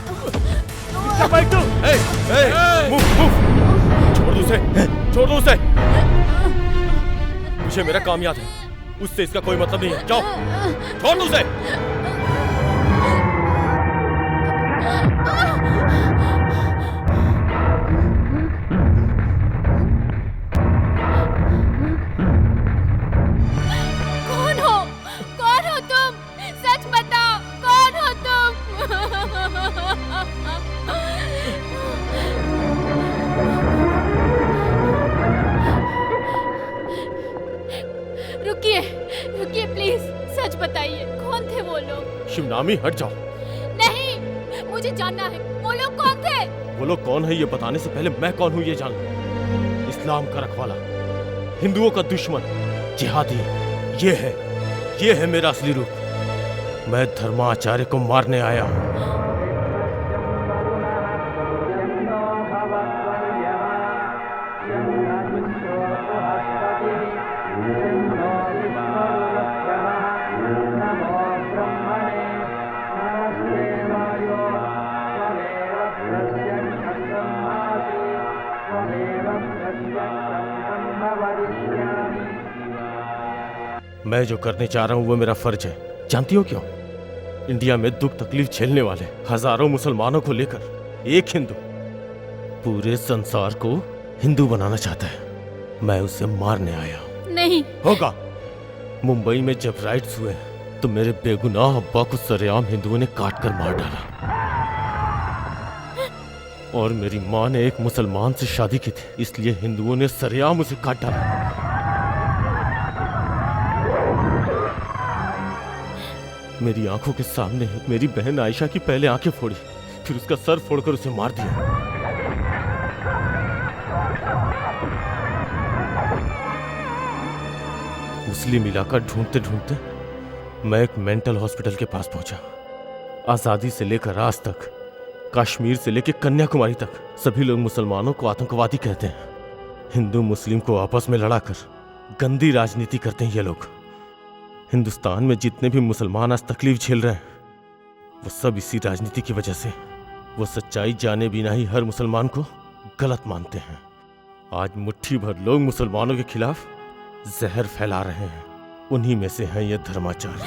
क्या भाई तू? मूव। छोड़ दो उसे, छोड़ दो उसे। मुझे मेरा काम याद है, उससे इसका कोई मतलब नहीं है। जाओ, छोड़ दो उसे। कौन हो तुम? सच बताओ, कौन हो तुम? रुकिए, रुकिए प्लीज, सच बताइए, कौन थे वो लोग? शिवनामी हट जाओ। नहीं, मुझे जानना है, वो लोग कौन थे? वो लोग कौन है ये बताने से पहले मैं कौन हूँ ये जान लो। इस्लाम का रखवाला, हिंदुओं का दुश्मन, जिहादी, ये है मेरा असली रूप। मैं धर्माचार्य को मारने आया हूँ। मैं जो करने चाह रहा हूँ वो मेरा फर्ज है। जानती हो क्यों? इंडिया में दुख तकलीफ झेलने वाले हजारों मुसलमानों को लेकर एक हिंदू पूरे संसार को हिंदू बनाना चाहता है। मैं उसे मारने आया हूँ। नहीं होगा। मुंबई में जब राइट्स हुए तो मेरे बेगुनाह अब्बा को सरेआम हिंदुओं ने काट कर मार डाला, और मेरी माँ ने एक मुसलमान से शादी की थी, इसलिए हिंदुओं ने सरेआम उसे काट डाला। मेरी आंखों के सामने मेरी बहन आयशा की पहले आंखें फोड़ी, फिर उसका सर फोड़कर उसे मार दिया। मुस्लिम इलाका ढूंढते ढूंढते मैं एक मेंटल हॉस्पिटल के पास पहुंचा। आजादी से लेकर आज तक, कश्मीर से लेकर कन्याकुमारी तक सभी लोग मुसलमानों को आतंकवादी कहते हैं। हिंदू मुस्लिम को आपस में लड़ाकर गंदी राजनीति करते हैं ये लोग। हिंदुस्तान में जितने भी मुसलमान आज तकलीफ झेल रहे हैं वो सब इसी राजनीति की वजह से। वो सच्चाई जाने बिना ही हर मुसलमान को गलत मानते हैं। आज मुट्ठी भर लोग मुसलमानों के खिलाफ जहर फैला रहे हैं। उन्हीं में से हैं ये धर्माचार्य।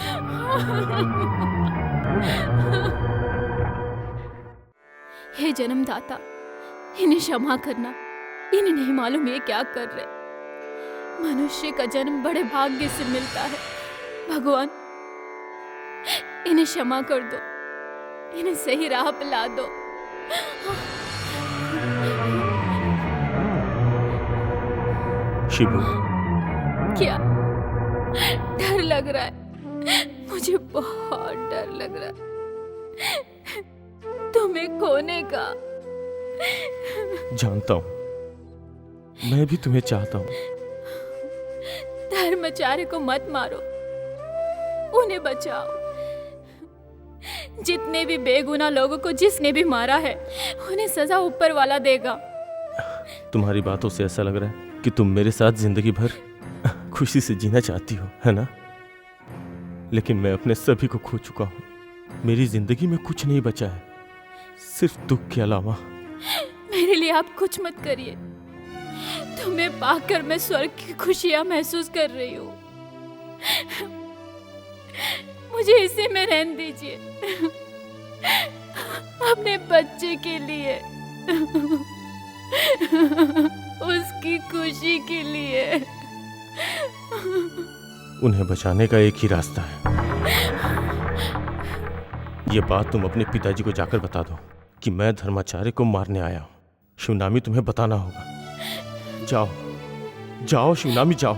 हे जन्मदाता, इन्हें क्षमा करना। इन्हें नहीं मालूम ये क्या कर रहे। मनुष्य का जन्म बड़े भाग्य से मिलता है। भगवान, इन्हें क्षमा कर दो, इन्हें सही राह पे ला दो। शिबू, क्या डर लग रहा है? मुझे बहुत डर लग रहा है तुम्हें खोने का। जानता हूं, मैं भी तुम्हें चाहता हूं। धर्माचार्य को मत मारो, उन्हें बचाओ। जितने भी बेगुनाह लोगों को जिसने भी मारा है उन्हें सजा ऊपर वाला देगा। तुम्हारी बातों से ऐसा लग रहा है कि तुम मेरे साथ जिंदगी भर खुशी से जीना चाहती हो, है ना? लेकिन मैं अपने सभी को खो चुका हूं। मेरी जिंदगी में कुछ नहीं बचा है, सिर्फ दुख के अलावा। मेरे लिए आप कुछ मत करिए। तुम्हें पाकर मैं स्वर्ग की खुशियां महसूस कर रही हूँ। मुझे इसी में रहने दीजिए, अपने बच्चे के लिए, उसकी खुशी के लिए। उन्हें बचाने का एक ही रास्ता है। ये बात तुम अपने पिताजी को जाकर बता दो कि मैं धर्माचार्य को मारने आया हूँ। शिवनामी तुम्हें बताना होगा। जाओ जाओ शिवनामी, जाओ।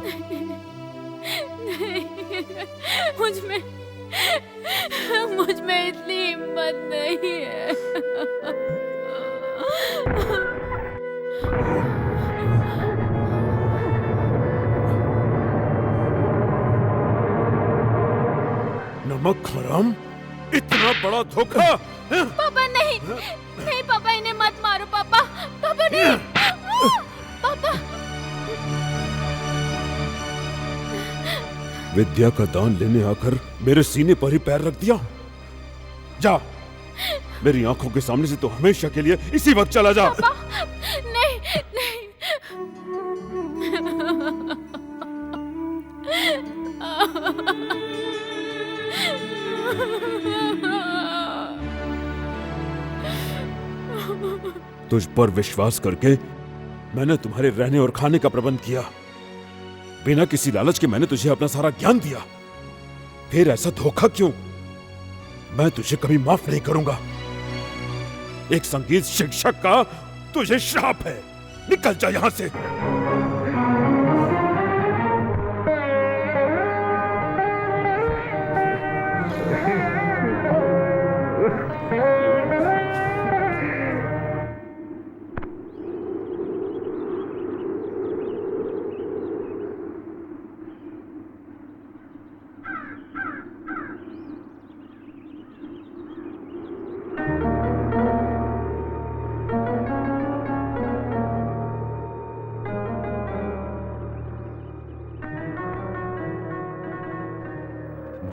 मुझ में इतनी हिम्मत नहीं है। नमक हराम, इतना बड़ा धोखा। पापा नहीं, नहीं पापा, इन्हें मत मारो पापा। पापा नहीं, पापा। विद्या का दान लेने आकर मेरे सीने पर ही पैर रख दिया। जा, मेरी आंखों के सामने से तो हमेशा के लिए इसी वक्त चला जा। पापा, नहीं, नहीं। तुझ पर विश्वास करके मैंने तुम्हारे रहने और खाने का प्रबंध किया। बिना किसी लालच के मैंने तुझे अपना सारा ज्ञान दिया। फिर ऐसा धोखा क्यों? मैं तुझे कभी माफ नहीं करूंगा। एक संगीत शिक्षक का तुझे श्राप है। निकल जा यहां से।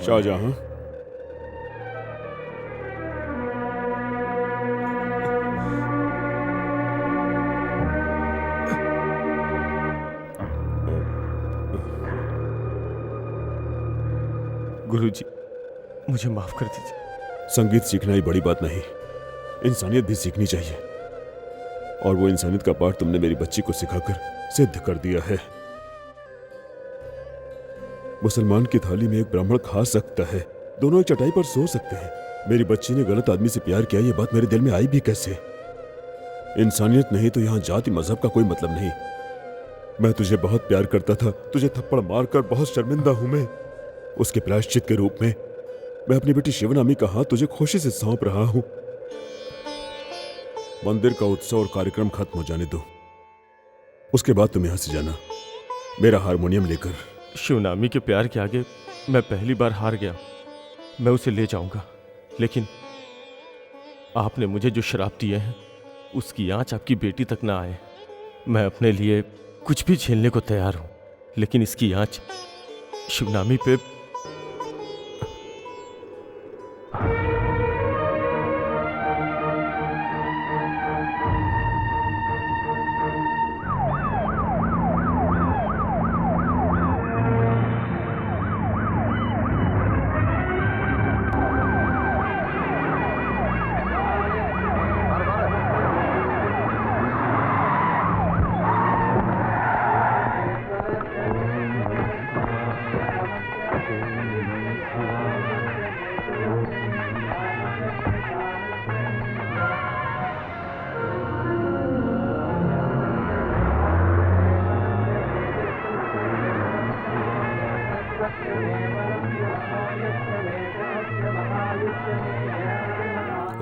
शाहजहां, गुरुजी, मुझे माफ कर दीजिए। संगीत सीखना ही बड़ी बात नहीं, इंसानियत भी सीखनी चाहिए। और वो इंसानियत का पाठ तुमने मेरी बच्ची को सिखाकर सिद्ध कर दिया है। मुसलमान की थाली में एक ब्राह्मण खा सकता है, दोनों एक चटाई पर सो सकते हैं। मेरी बच्ची ने गलत आदमी से प्यार किया, ये बात मेरे दिल में आई भी कैसे? इंसानियत नहीं तो यहाँ जाति मजहब का कोई मतलब नहीं। मैं तुझे बहुत प्यार करता था, तुझे थप्पड़ मारकर बहुत शर्मिंदा हूं मैं। उसके प्रायश्चित के रूप में मैं अपनी बेटी शिवनामी का हाथ तुझे खुशी से सौंप रहा हूं। मंदिर का उत्सव और कार्यक्रम खत्म हो जाने दो, उसके बाद तुम यहां से जाना मेरा हारमोनियम लेकर। शिवनामी के प्यार के आगे मैं पहली बार हार गया। मैं उसे ले जाऊंगा, लेकिन आपने मुझे जो श्राप दिए हैं उसकी आंच आपकी बेटी तक ना आए। मैं अपने लिए कुछ भी झेलने को तैयार हूं, लेकिन इसकी आंच शिवनामी पे।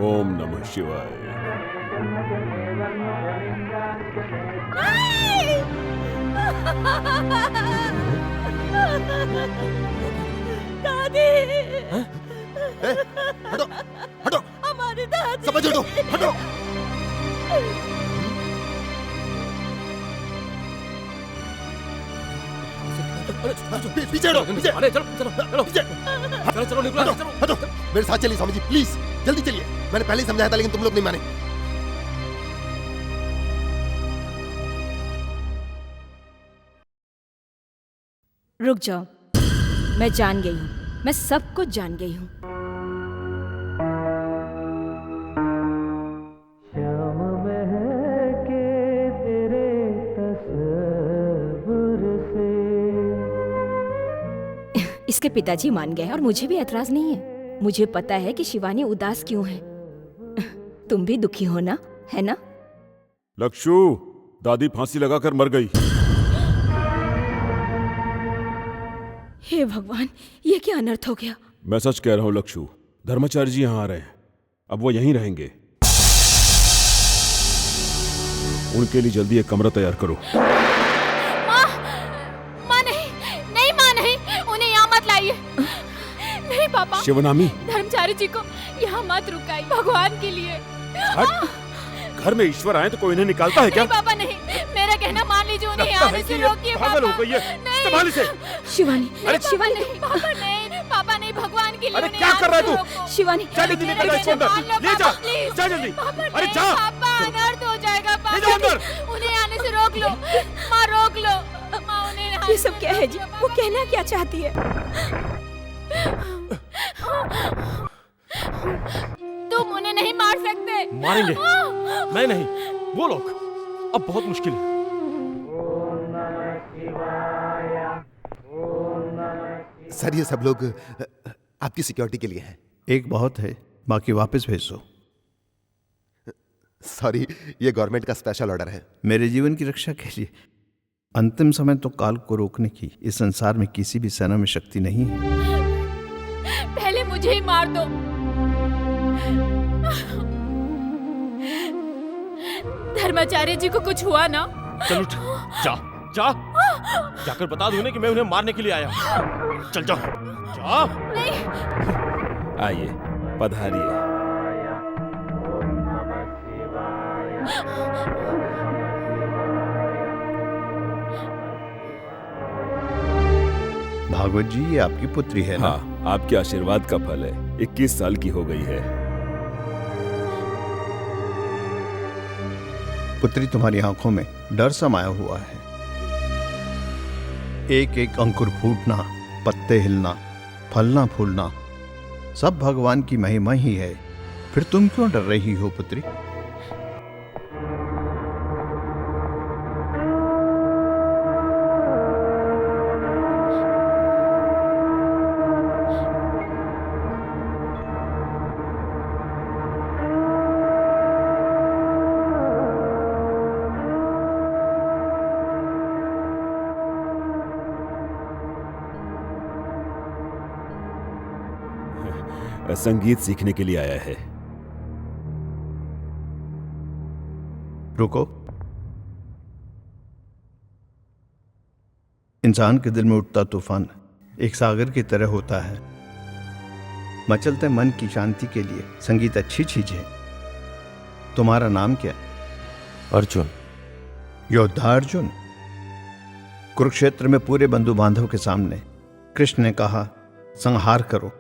ओम नमः शिवाय। दादी, हटो हटो, हमारी दादी। समझ हटो हटो। पीछे हटो, पीछे। अरे चलो चलो चलो पीछे। चलो चलो निकलो, हटो चलो। हटो, मेरे साथ चलिए स्वामी जी, प्लीज जल्दी चलिए। मैंने पहले ही समझाया था लेकिन तुम लोग नहीं माने। रुक जाओ, मैं जान गई हूँ, मैं सब कुछ जान गई हूँ। श्याम महके तेरे तस्वीर से। इसके पिताजी मान गए और मुझे भी ऐतराज नहीं है। मुझे पता है कि शिवानी उदास क्यों है। तुम भी दुखी हो ना, है ना? लक्षु, दादी फांसी लगाकर मर गई। हे भगवान, ये क्या अनर्थ हो गया। मैं सच कह रहा हूं लक्षु, धर्माचार्य जी यहाँ आ रहे हैं, अब वो यहीं रहेंगे। उनके लिए जल्दी एक कमरा तैयार करो। माँ नहीं, नहीं माँ नहीं, उन्हें यहाँ मत लाइए। नहीं पापा, शिवनामी, धर्मचारी जी को यहाँ मत रुकाइए, भगवान के लिए। घर में ईश्वर आए तो कोई इन्हें निकालता है क्या? नहीं पापा नहीं, मेरा कहना मान लीजिए, उन्हें यहाँ आने से रोकिए पापा। पागल हो गई है, संभाल इसे। शिवानी, अरे शिवानी नहीं, पापा नहीं, पापा नहीं, भगवान के लिए। अरे क्या कर रहा है तू? शिवानी, जा जल्दी निकल जा इसको अंदर, ले जा, जा जल्दी। अरे जा, पापा अनर्थ हो जाएगा ले जाओ पापा, अंदर। उन्हें आने से रोक लो, माँ रोक लो, माँ उन्हें। ये सब क्या है जी? वो कहना क्या चाहती है? तुम उन्हें नहीं मार सकते। मारेंगे, मैं नहीं, वो लोग। अब बहुत मुश्किल है। सर ये सब लोग आपकी सिक्योरिटी के लिए हैं। एक बहुत है, बाकी वापस भेज दो। सॉरी, ये गवर्नमेंट का स्पेशल ऑर्डर है। मेरे जीवन की रक्षा के लिए। अंतिम समय तो काल को रोकने की इस संसार में किसी भी सेना में शक्ति नहीं है। पहले मुझे ही मार दो। धर्माचार्य जी को कुछ हुआ ना? चल उठ, जा जा, जाकर बता दो उन्हें कि मैं उन्हें मारने के लिए आया हूं। चल जाओ, जा। नहीं। आइए, पधारिए। भागवत जी, ये आपकी पुत्री है ना? हाँ, आपके आशीर्वाद का फल है। 21 साल की हो गई है। पुत्री, तुम्हारी आंखों में डर समाया हुआ है। एक एक अंकुर फूटना, पत्ते हिलना, फलना फूलना, सब भगवान की महिमा ही है। फिर तुम क्यों डर रही हो पुत्री? संगीत सीखने के लिए आया है। रुको। इंसान के दिल में उठता तूफान एक सागर की तरह होता है। मचलते मन की शांति के लिए संगीत अच्छी चीज है। तुम्हारा नाम क्या? अर्जुन। योद्धा अर्जुन। कुरुक्षेत्र में पूरे बंधु बांधव के सामने कृष्ण ने कहा संहार करो,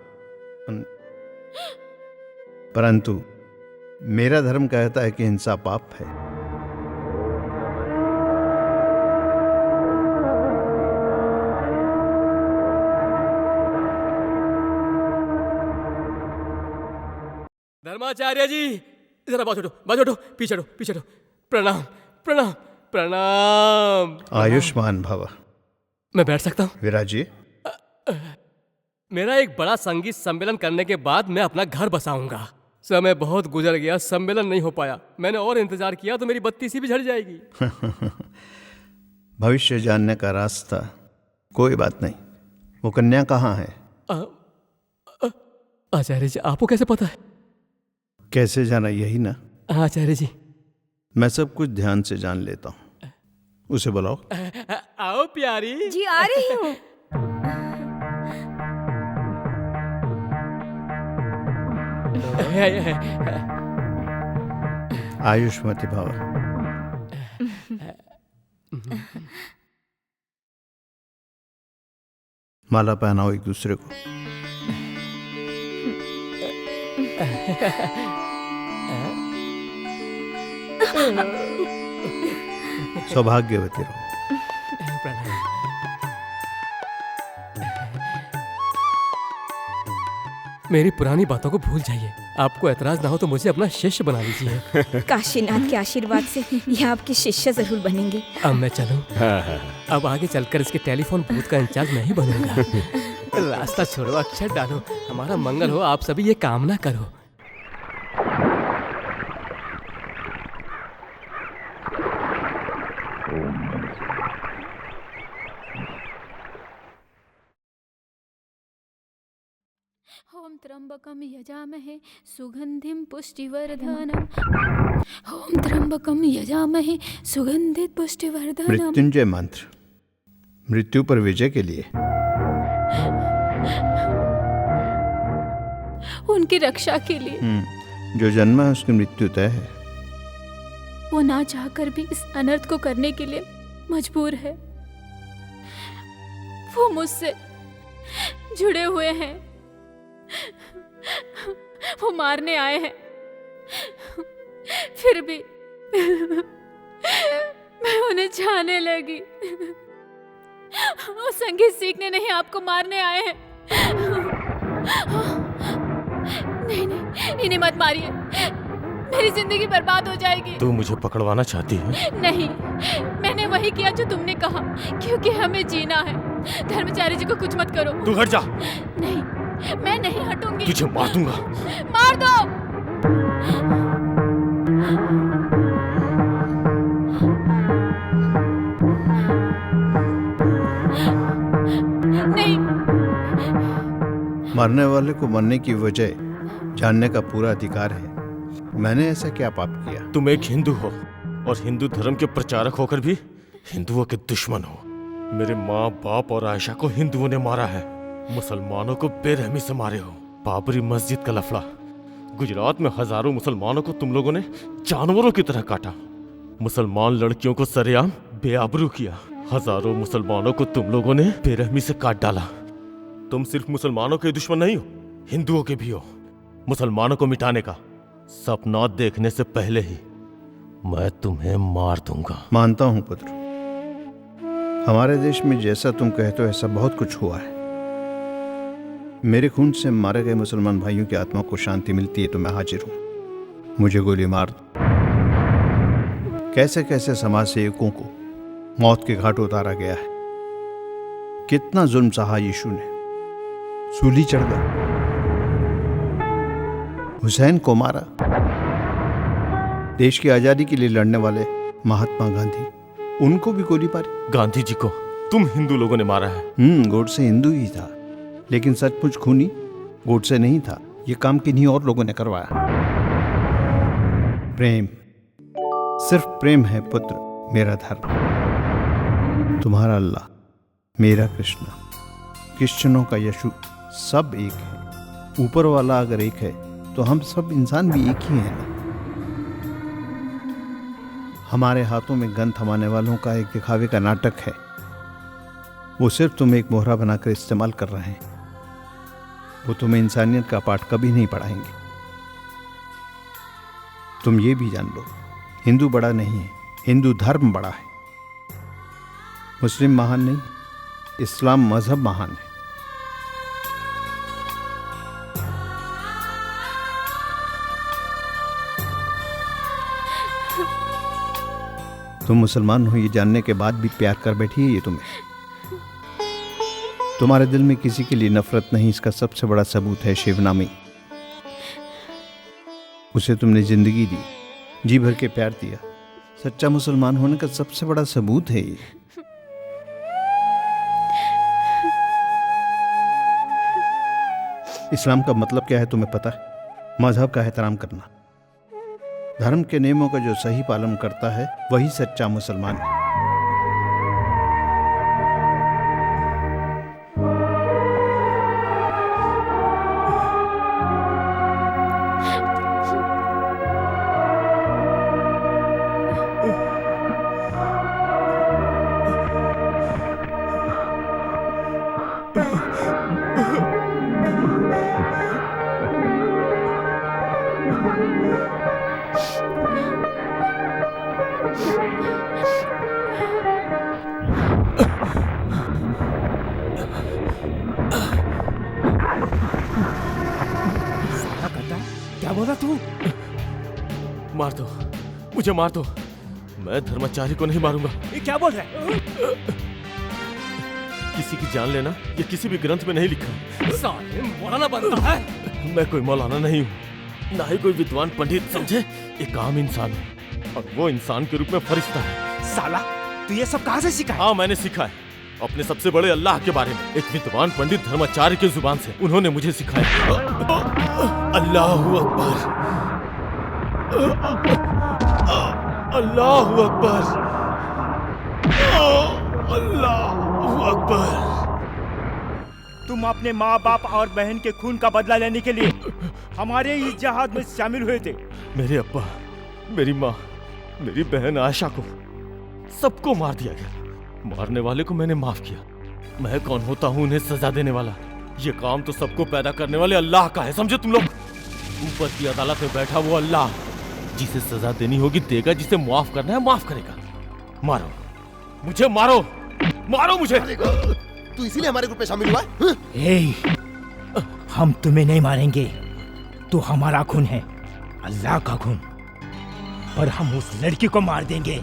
परंतु मेरा धर्म कहता है कि हिंसा पाप है। धर्माचार्य जी जरा बाजू हटो, पीछे हटो। प्रणाम प्रणाम प्रणाम। आयुष्मान भव। मैं बैठ सकता हूँ? विराज जी, मेरा एक बड़ा संगीत सम्मेलन करने के बाद मैं अपना घर बसाऊंगा। समय बहुत गुजर गया, सम्मेलन नहीं हो पाया। मैंने और इंतजार किया तो मेरी बत्ती सी भी झड़ जाएगी। भविष्य जानने का रास्ता। कोई बात नहीं। वो कन्या कहाँ है? आचार्य जी आपको कैसे पता है? कैसे जाना, यही ना? आचार्य जी मैं सब कुछ ध्यान से जान लेता हूँ। उसे बुलाओ। आओ प्यारी जी आ रही हूँ। आयुष्मती भव। माला पहनाओ एक दूसरे को। सौभाग्यवती रहो। मेरी पुरानी बातों को भूल जाइए। आपको एतराज ना हो तो मुझे अपना शिष्य बना लीजिए। काशीनाथ के आशीर्वाद से ये आपके शिष्य जरूर बनेंगे। अब मैं चलूं? अब आगे चलकर इसके टेलीफोन बूथ का इंचार्ज मैं ही बनूंगा। रास्ता छोड़ो, अक्षर डालो, हमारा मंगल हो, आप सभी ये कामना करो। ओम त्र्यंबकम यजामहे सुगंधिम पुष्टिवर्धनम। ओम त्र्यंबकम यजामहे सुगंधित पुष्टिवर्धनम। मृत्युंजय मंत्र मृत्यु पर विजय के लिए। उनकी रक्षा के लिए। जो जन्मा है उसकी मृत्यु तय है। वो ना चाहकर भी इस अनर्थ को करने के लिए मजबूर है। वो मुझसे जुड़े हुए हैं। वो मारने आए हैं, फिर भी मैं उन्हें चाहने लगी। वो संगीत सीखने नहीं, आपको मारने आए हैं। नहीं, इन्हें मत मारिए, मेरी जिंदगी बर्बाद हो जाएगी। तू मुझे पकड़वाना चाहती है? नहीं, मैंने वही किया जो तुमने कहा, क्योंकि हमें जीना है। धर्माचार्य जी को कुछ मत करो। तू हट जा। नहीं, मैं नहीं हटूंगी। तुझे मार दूंगा। मार दो। नहीं। मरने वाले को मरने की वजह जानने का पूरा अधिकार है। मैंने ऐसा क्या पाप किया? तुम एक हिंदू हो और हिंदू धर्म के प्रचारक होकर भी हिंदुओं के दुश्मन हो। मेरे माँ बाप और आयशा को हिंदुओं ने मारा है। मुसलमानों को बेरहमी से मारे हो। बाबरी मस्जिद का लफड़ा, गुजरात में हजारों मुसलमानों को तुम लोगों ने जानवरों की तरह काटा। मुसलमान लड़कियों को सरेआम बेआबरू किया। हजारों मुसलमानों को तुम लोगों ने बेरहमी से काट डाला। तुम सिर्फ मुसलमानों के दुश्मन नहीं हो, हिंदुओं के भी हो। मुसलमानों को मिटाने का सपना देखने से पहले ही मैं तुम्हें मार दूंगा। मानता हूं पुत्र, हमारे देश में जैसा तुम कहते हो ऐसा बहुत कुछ हुआ है। मेरे खून से मारे गए मुसलमान भाइयों की आत्मा को शांति मिलती है तो मैं हाजिर हूं। मुझे गोली मार दो। कैसे कैसे समाज सेवकों को मौत के घाट उतारा गया है। कितना जुल्म सहा यीशु ने। सूली चढ़कर हुसैन को मारा। देश की आजादी के लिए लड़ने वाले महात्मा गांधी, उनको भी गोली मारी। गांधी जी को तुम हिंदू लोगों ने मारा है। गोडसे हिंदू ही था, लेकिन सचमुच खूनी गोडसे नहीं था। ये काम किन्हीं और लोगों ने करवाया। प्रेम, सिर्फ प्रेम है पुत्र मेरा धर्म। तुम्हारा अल्लाह, मेरा कृष्ण, क्रिश्चियनों का यीशु, सब एक है। ऊपर वाला अगर एक है तो हम सब इंसान भी एक ही हैं ना। हमारे हाथों में गन थमाने वालों का एक दिखावे का नाटक है। वो सिर्फ तुम्हें एक मोहरा बनाकर इस्तेमाल कर रहे हैं। वो तुम्हें इंसानियत का पाठ कभी नहीं पढ़ाएंगे। तुम ये भी जान लो, हिंदू बड़ा नहीं है, हिंदू धर्म बड़ा है। मुस्लिम महान नहीं, इस्लाम मजहब महान है। तुम मुसलमान हो ये जानने के बाद भी प्यार कर बैठी है ये तुम्हें। तुम्हारे दिल में किसी के लिए नफरत नहीं, इसका सबसे बड़ा सबूत है शिवनामी। उसे तुमने जिंदगी दी, जी भर के प्यार दिया। सच्चा मुसलमान होने का सबसे बड़ा सबूत है ये। इस्लाम का मतलब क्या है तुम्हें पता है? मजहब का एहतराम करना। धर्म के नियमों का जो सही पालन करता है वही सच्चा मुसलमान है। क्या बोला तू? मार दो, मुझे मार दो। मैं धर्माचार्य को नहीं मारूंगा। ये क्या बोल रहा है? किसी की जान लेना ये किसी भी ग्रंथ में नहीं लिखा। साले मौलाना बनता है। मैं कोई मौलाना नहीं हूँ, ना ही कोई विद्वान पंडित, समझे? एक आम इंसान हूँ और वो इंसान के रूप में फरिश्ता है। साला तू ये सब कहाँ से सीखा? हाँ, मैंने सीखा है अपने सबसे बड़े अल्लाह के बारे में। एक विद्वान पंडित धर्माचार्य की जुबान से उन्होंने मुझे सिखाया। अल्लाहु अकबर, अल्लाहु अकबर, अल्लाहु अकबर। तुम अपने माँ बाप और बहन के खून का बदला लेने के लिए हमारे इस जहाद में शामिल हुए थे। मेरे अब्बा, मेरी माँ, मेरी बहन आयशा को सबको मार दिया गया। मारने वाले को मैंने माफ किया। मैं कौन होता हूँ उन्हें सजा देने वाला? ये काम तो सबको पैदा करने वाले अल्लाह का है, समझे तुम लोग? ऊपर की अदालत में बैठा वो अल्लाह, जिसे सजा देनी होगी देगा, जिसे माफ करना है माफ करेगा। मारो मुझे, मारो, मारो मुझे। तू इसीलिए हमारे ग्रुप में शामिल हुआ है? हम तुम्हें नहीं मारेंगे, तो हमारा खून है, अल्लाह का खून। और हम उस लड़की को मार देंगे,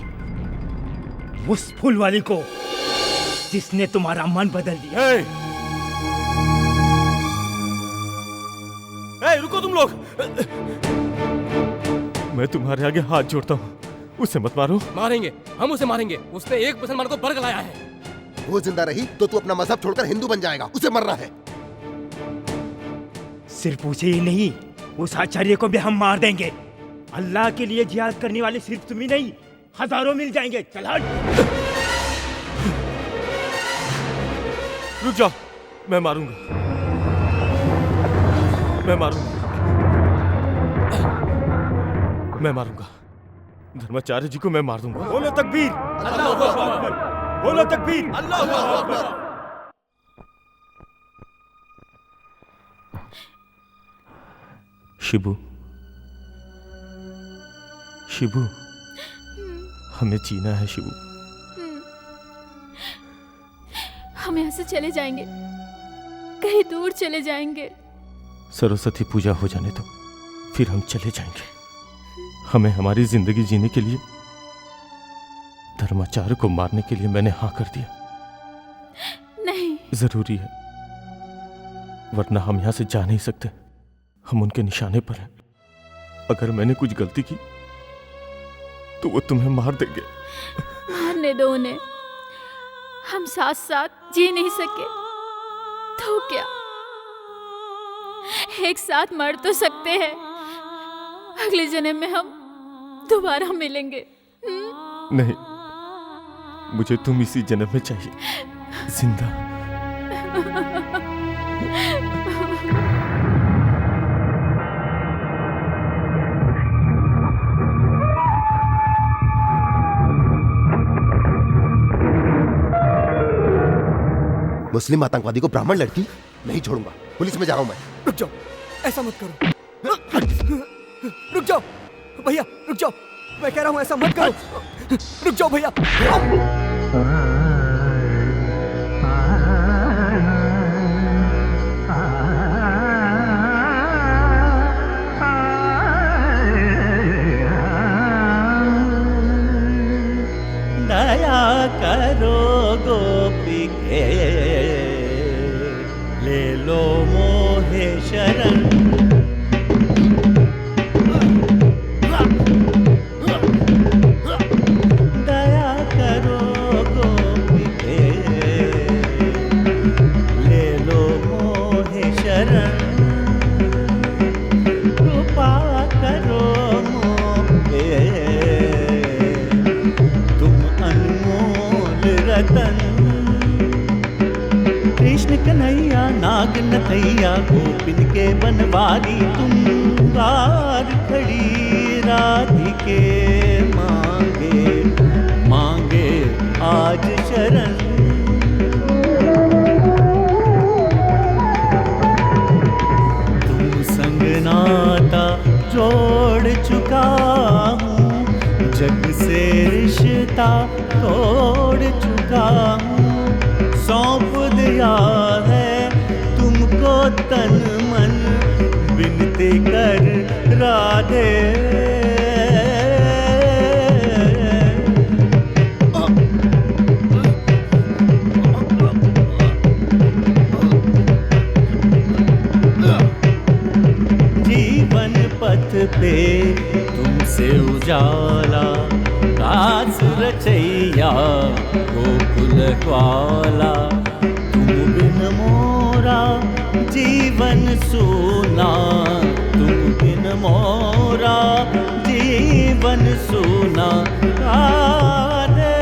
उस फूल वाली को जिसने तुम्हारा मन बदल दिया। रुको तुम लोग, मैं तुम्हारे आगे हाथ जोड़ता हूँ, उसे मत मारो। मारेंगे, हम उसे मारेंगे। उसने एक मुसलमान को बर्ग लाया है। वो जिंदा रही तो तू अपना मजहब छोड़कर हिंदू बन जाएगा। उसे मरना है। सिर्फ उसे ही नहीं, उस आचार्य को भी हम मार देंगे। अल्लाह के लिए जिहाद करने वाले सिर्फ तुम ही नहीं, हजारों मिल जाएंगे। चल हट। रुक जाओ, मैं मारूंगा, मैं मारूंगा, मैं मारूंगा। धर्माचार्य जी को मैं मार दूंगा। बोलो तकबीर, अल्लाहू अकबर, बोलो तकबीर, अल्लाहू अकबर। शिबू, शिबू, हमें जीना है शिबू। हम यहाँ से चले जाएंगे, कहीं दूर चले जाएंगे। सरस्वती पूजा हो जाने दो, फिर हम चले जाएंगे। हमें हमारी जिंदगी जीने के लिए, धर्माचार्य को मारने के लिए मैंने हाँ कर दिया। नहीं, जरूरी है, वरना हम यहाँ से जा नहीं सकते। हम उनके निशाने पर हैं। अगर मैंने कुछ गलती की तो वो तुम्हें मार देंगे। मारने दो उन्हें, हम साथ साथ जी नहीं सके तो क्या? एक साथ मर तो सकते हैं, अगले जन्म में हम दोबारा मिलेंगे। नहीं, मुझे तुम इसी जन्म में चाहिए, जिंदा। मुस्लिम आतंकवादी को ब्राह्मण लड़की नहीं छोड़ूंगा। पुलिस में जा रहा हूं मैं। रुक जाओ, ऐसा मत करो। रुक जाओ भैया, रुक जाओ, मैं कह रहा हूं ऐसा मत करो। रुक जाओ भैया। दया करो गोपी के, ले लो मोहे शरण। दया करो गोपी के, ले लो मोहे शरण। कृपा करो मोहे, रतन। कृष्ण कन्हैया नाग नथैया, गोपिन के बनवारी तुम। द्वार खड़ी राधिके मांगे, मांगे आज शरण। तुम संग नाता जोड़ चुका हूँ, जग से रिश्ता तोड़ चुका हूँ। सौंप दिया है तुमको तन मन, विनती कर राधे। जीवन पथ पे तुमसे उजाला, दास रचैया गोकुल ग्वाला। तुम बिन मोरा जीवन सूना, तुम बिन मोरा जीवन सूना। राधे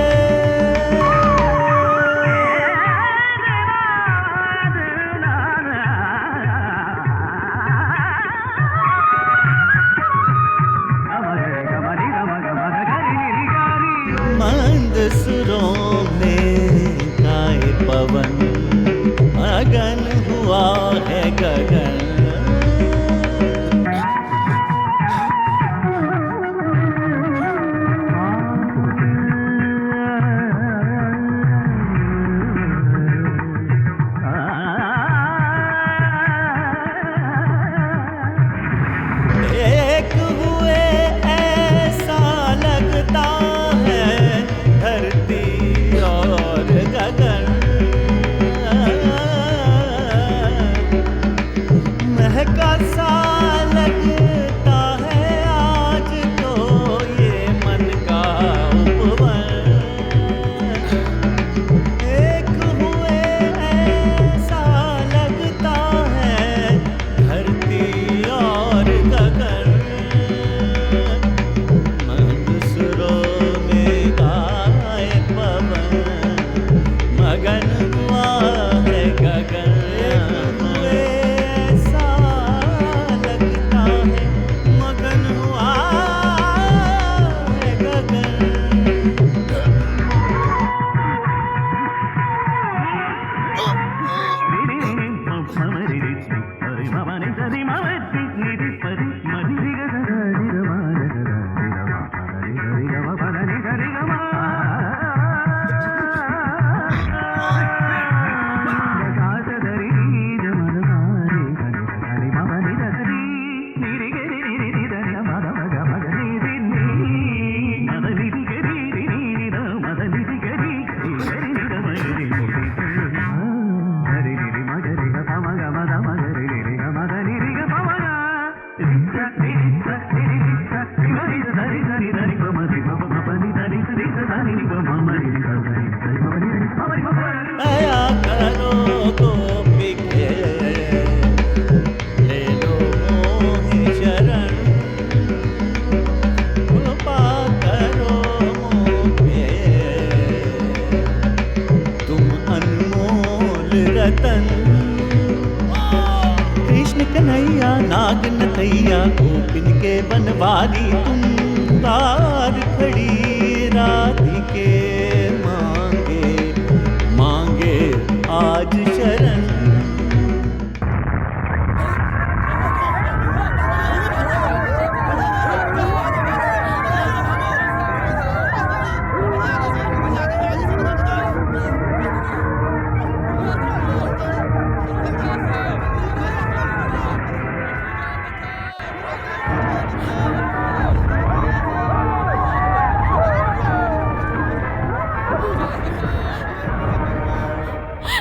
मंद सुरों में गाए पवन, मगन हुआ है गगन। एक हुए ऐसा लगता है धरती और गगन। महका सा लगता है आज तो ये मन का उपवन। एक हुए ऐसा लगता है धरती और गगन। मंद सुरों में गाए पवन, मगन हुआ है गगन। ऐसा लगता है मगन हुआ है गगन। दया करो गोपी के, ले लो कैया गोपिन के बनवारी तुम तार खड़ी राधिके मांगे मांगे आज शरण।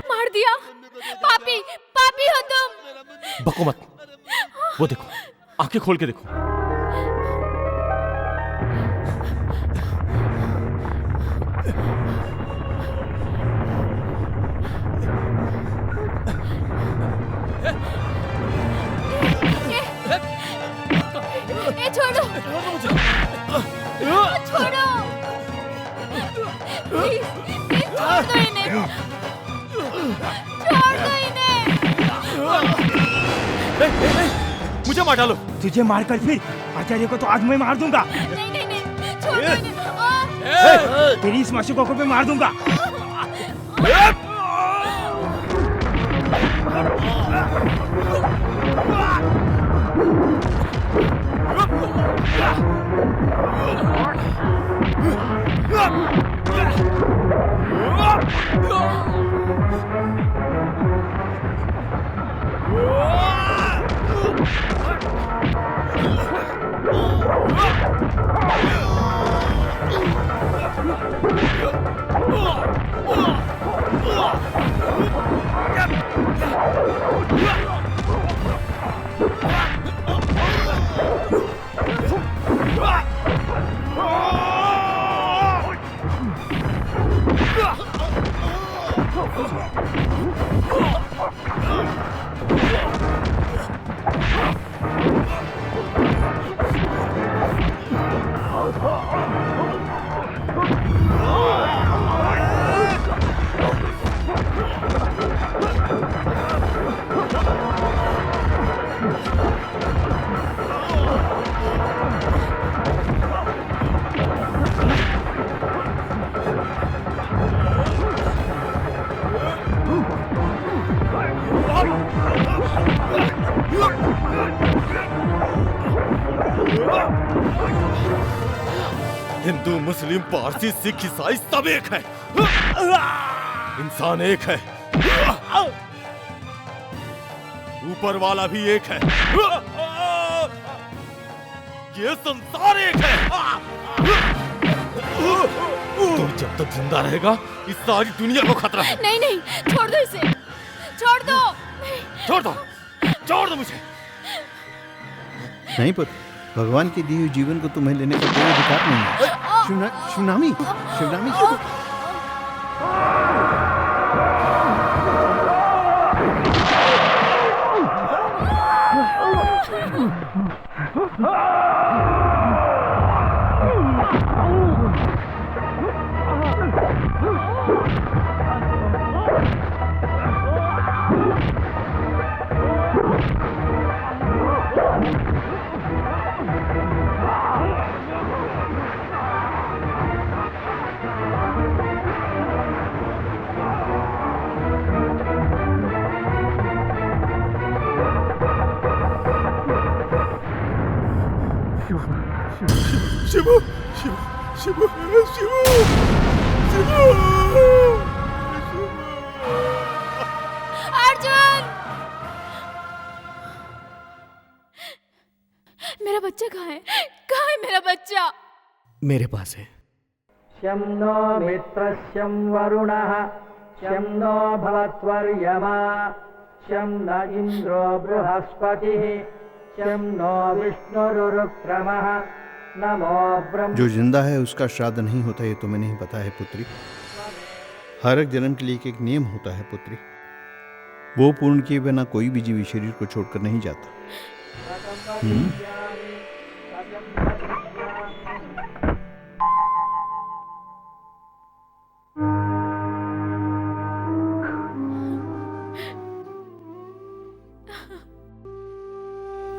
मार दिया। पापी पापी हो तुम। बको मत, वो देखो, आंखें खोल के देखो। ए छोड़ो मुझे, छोड़ो प्लीज, छोड़ दो इन्हें, छोड़ दो इन्हें। मुझे मार डालो। तुझे मारकर फिर आचार्य को तो आज मैं मार दूंगा। नहीं नहीं नहीं, छोड़ दो इन्हें। तेरी इस मासूकों को मैं मार दूंगा। हिंदू मुस्लिम पारसी सिख ईसाई सब एक है, इंसान एक है, ऊपर वाला भी एक है, ये संसार एक है। तो जब तक जिंदा रहेगा इस सारी दुनिया को खतरा है। नहीं नहीं, छोड़ दो इसे, छोड़ दो। छोड़ दो, छोड़ दो मुझे। नहीं पुत्र, भगवान के दिए हुए जीवन को तुम्हें लेने का कोई अधिकार नहीं है। शिवनामी, शिवनामी। शिवू, शिवू, शिवू, शिवू, शिवू। अर्जुन, मेरा बच्चा कहाँ है? कहाँ है मेरा बच्चा? मेरे पास है। शं नो मित्रस्यं वरुणः शं नो भवत्वर्यमा शं न इन्द्रो बृहस्पतिः शं नो विष्णुरुक्रमः नमो ब्रह्म। जो जिंदा है उसका श्राद्ध नहीं होता, ये तुम्हें नहीं पता है पुत्री। हर एक जन्म के लिए एक नियम होता है पुत्री, वो पूर्ण किए बिना कोई भी जीवी शरीर को छोड़कर नहीं जाता।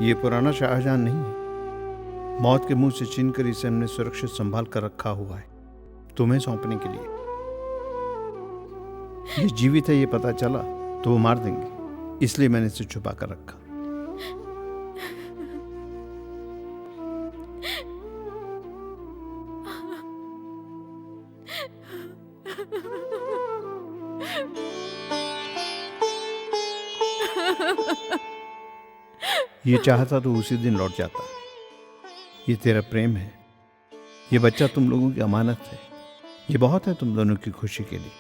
ये पुराना शाहजहां नहीं है। मौत के मुंह से छीनकर इसे हमने सुरक्षित संभाल कर रखा हुआ है तुम्हें सौंपने के लिए। ये जीवित है ये पता चला तो वो मार देंगे, इसलिए मैंने इसे छुपा कर रखा। ये चाहता तो उसी दिन लौट जाता। ये तेरा प्रेम है, ये बच्चा तुम लोगों की अमानत है, ये बहुत है तुम दोनों की खुशी के लिए।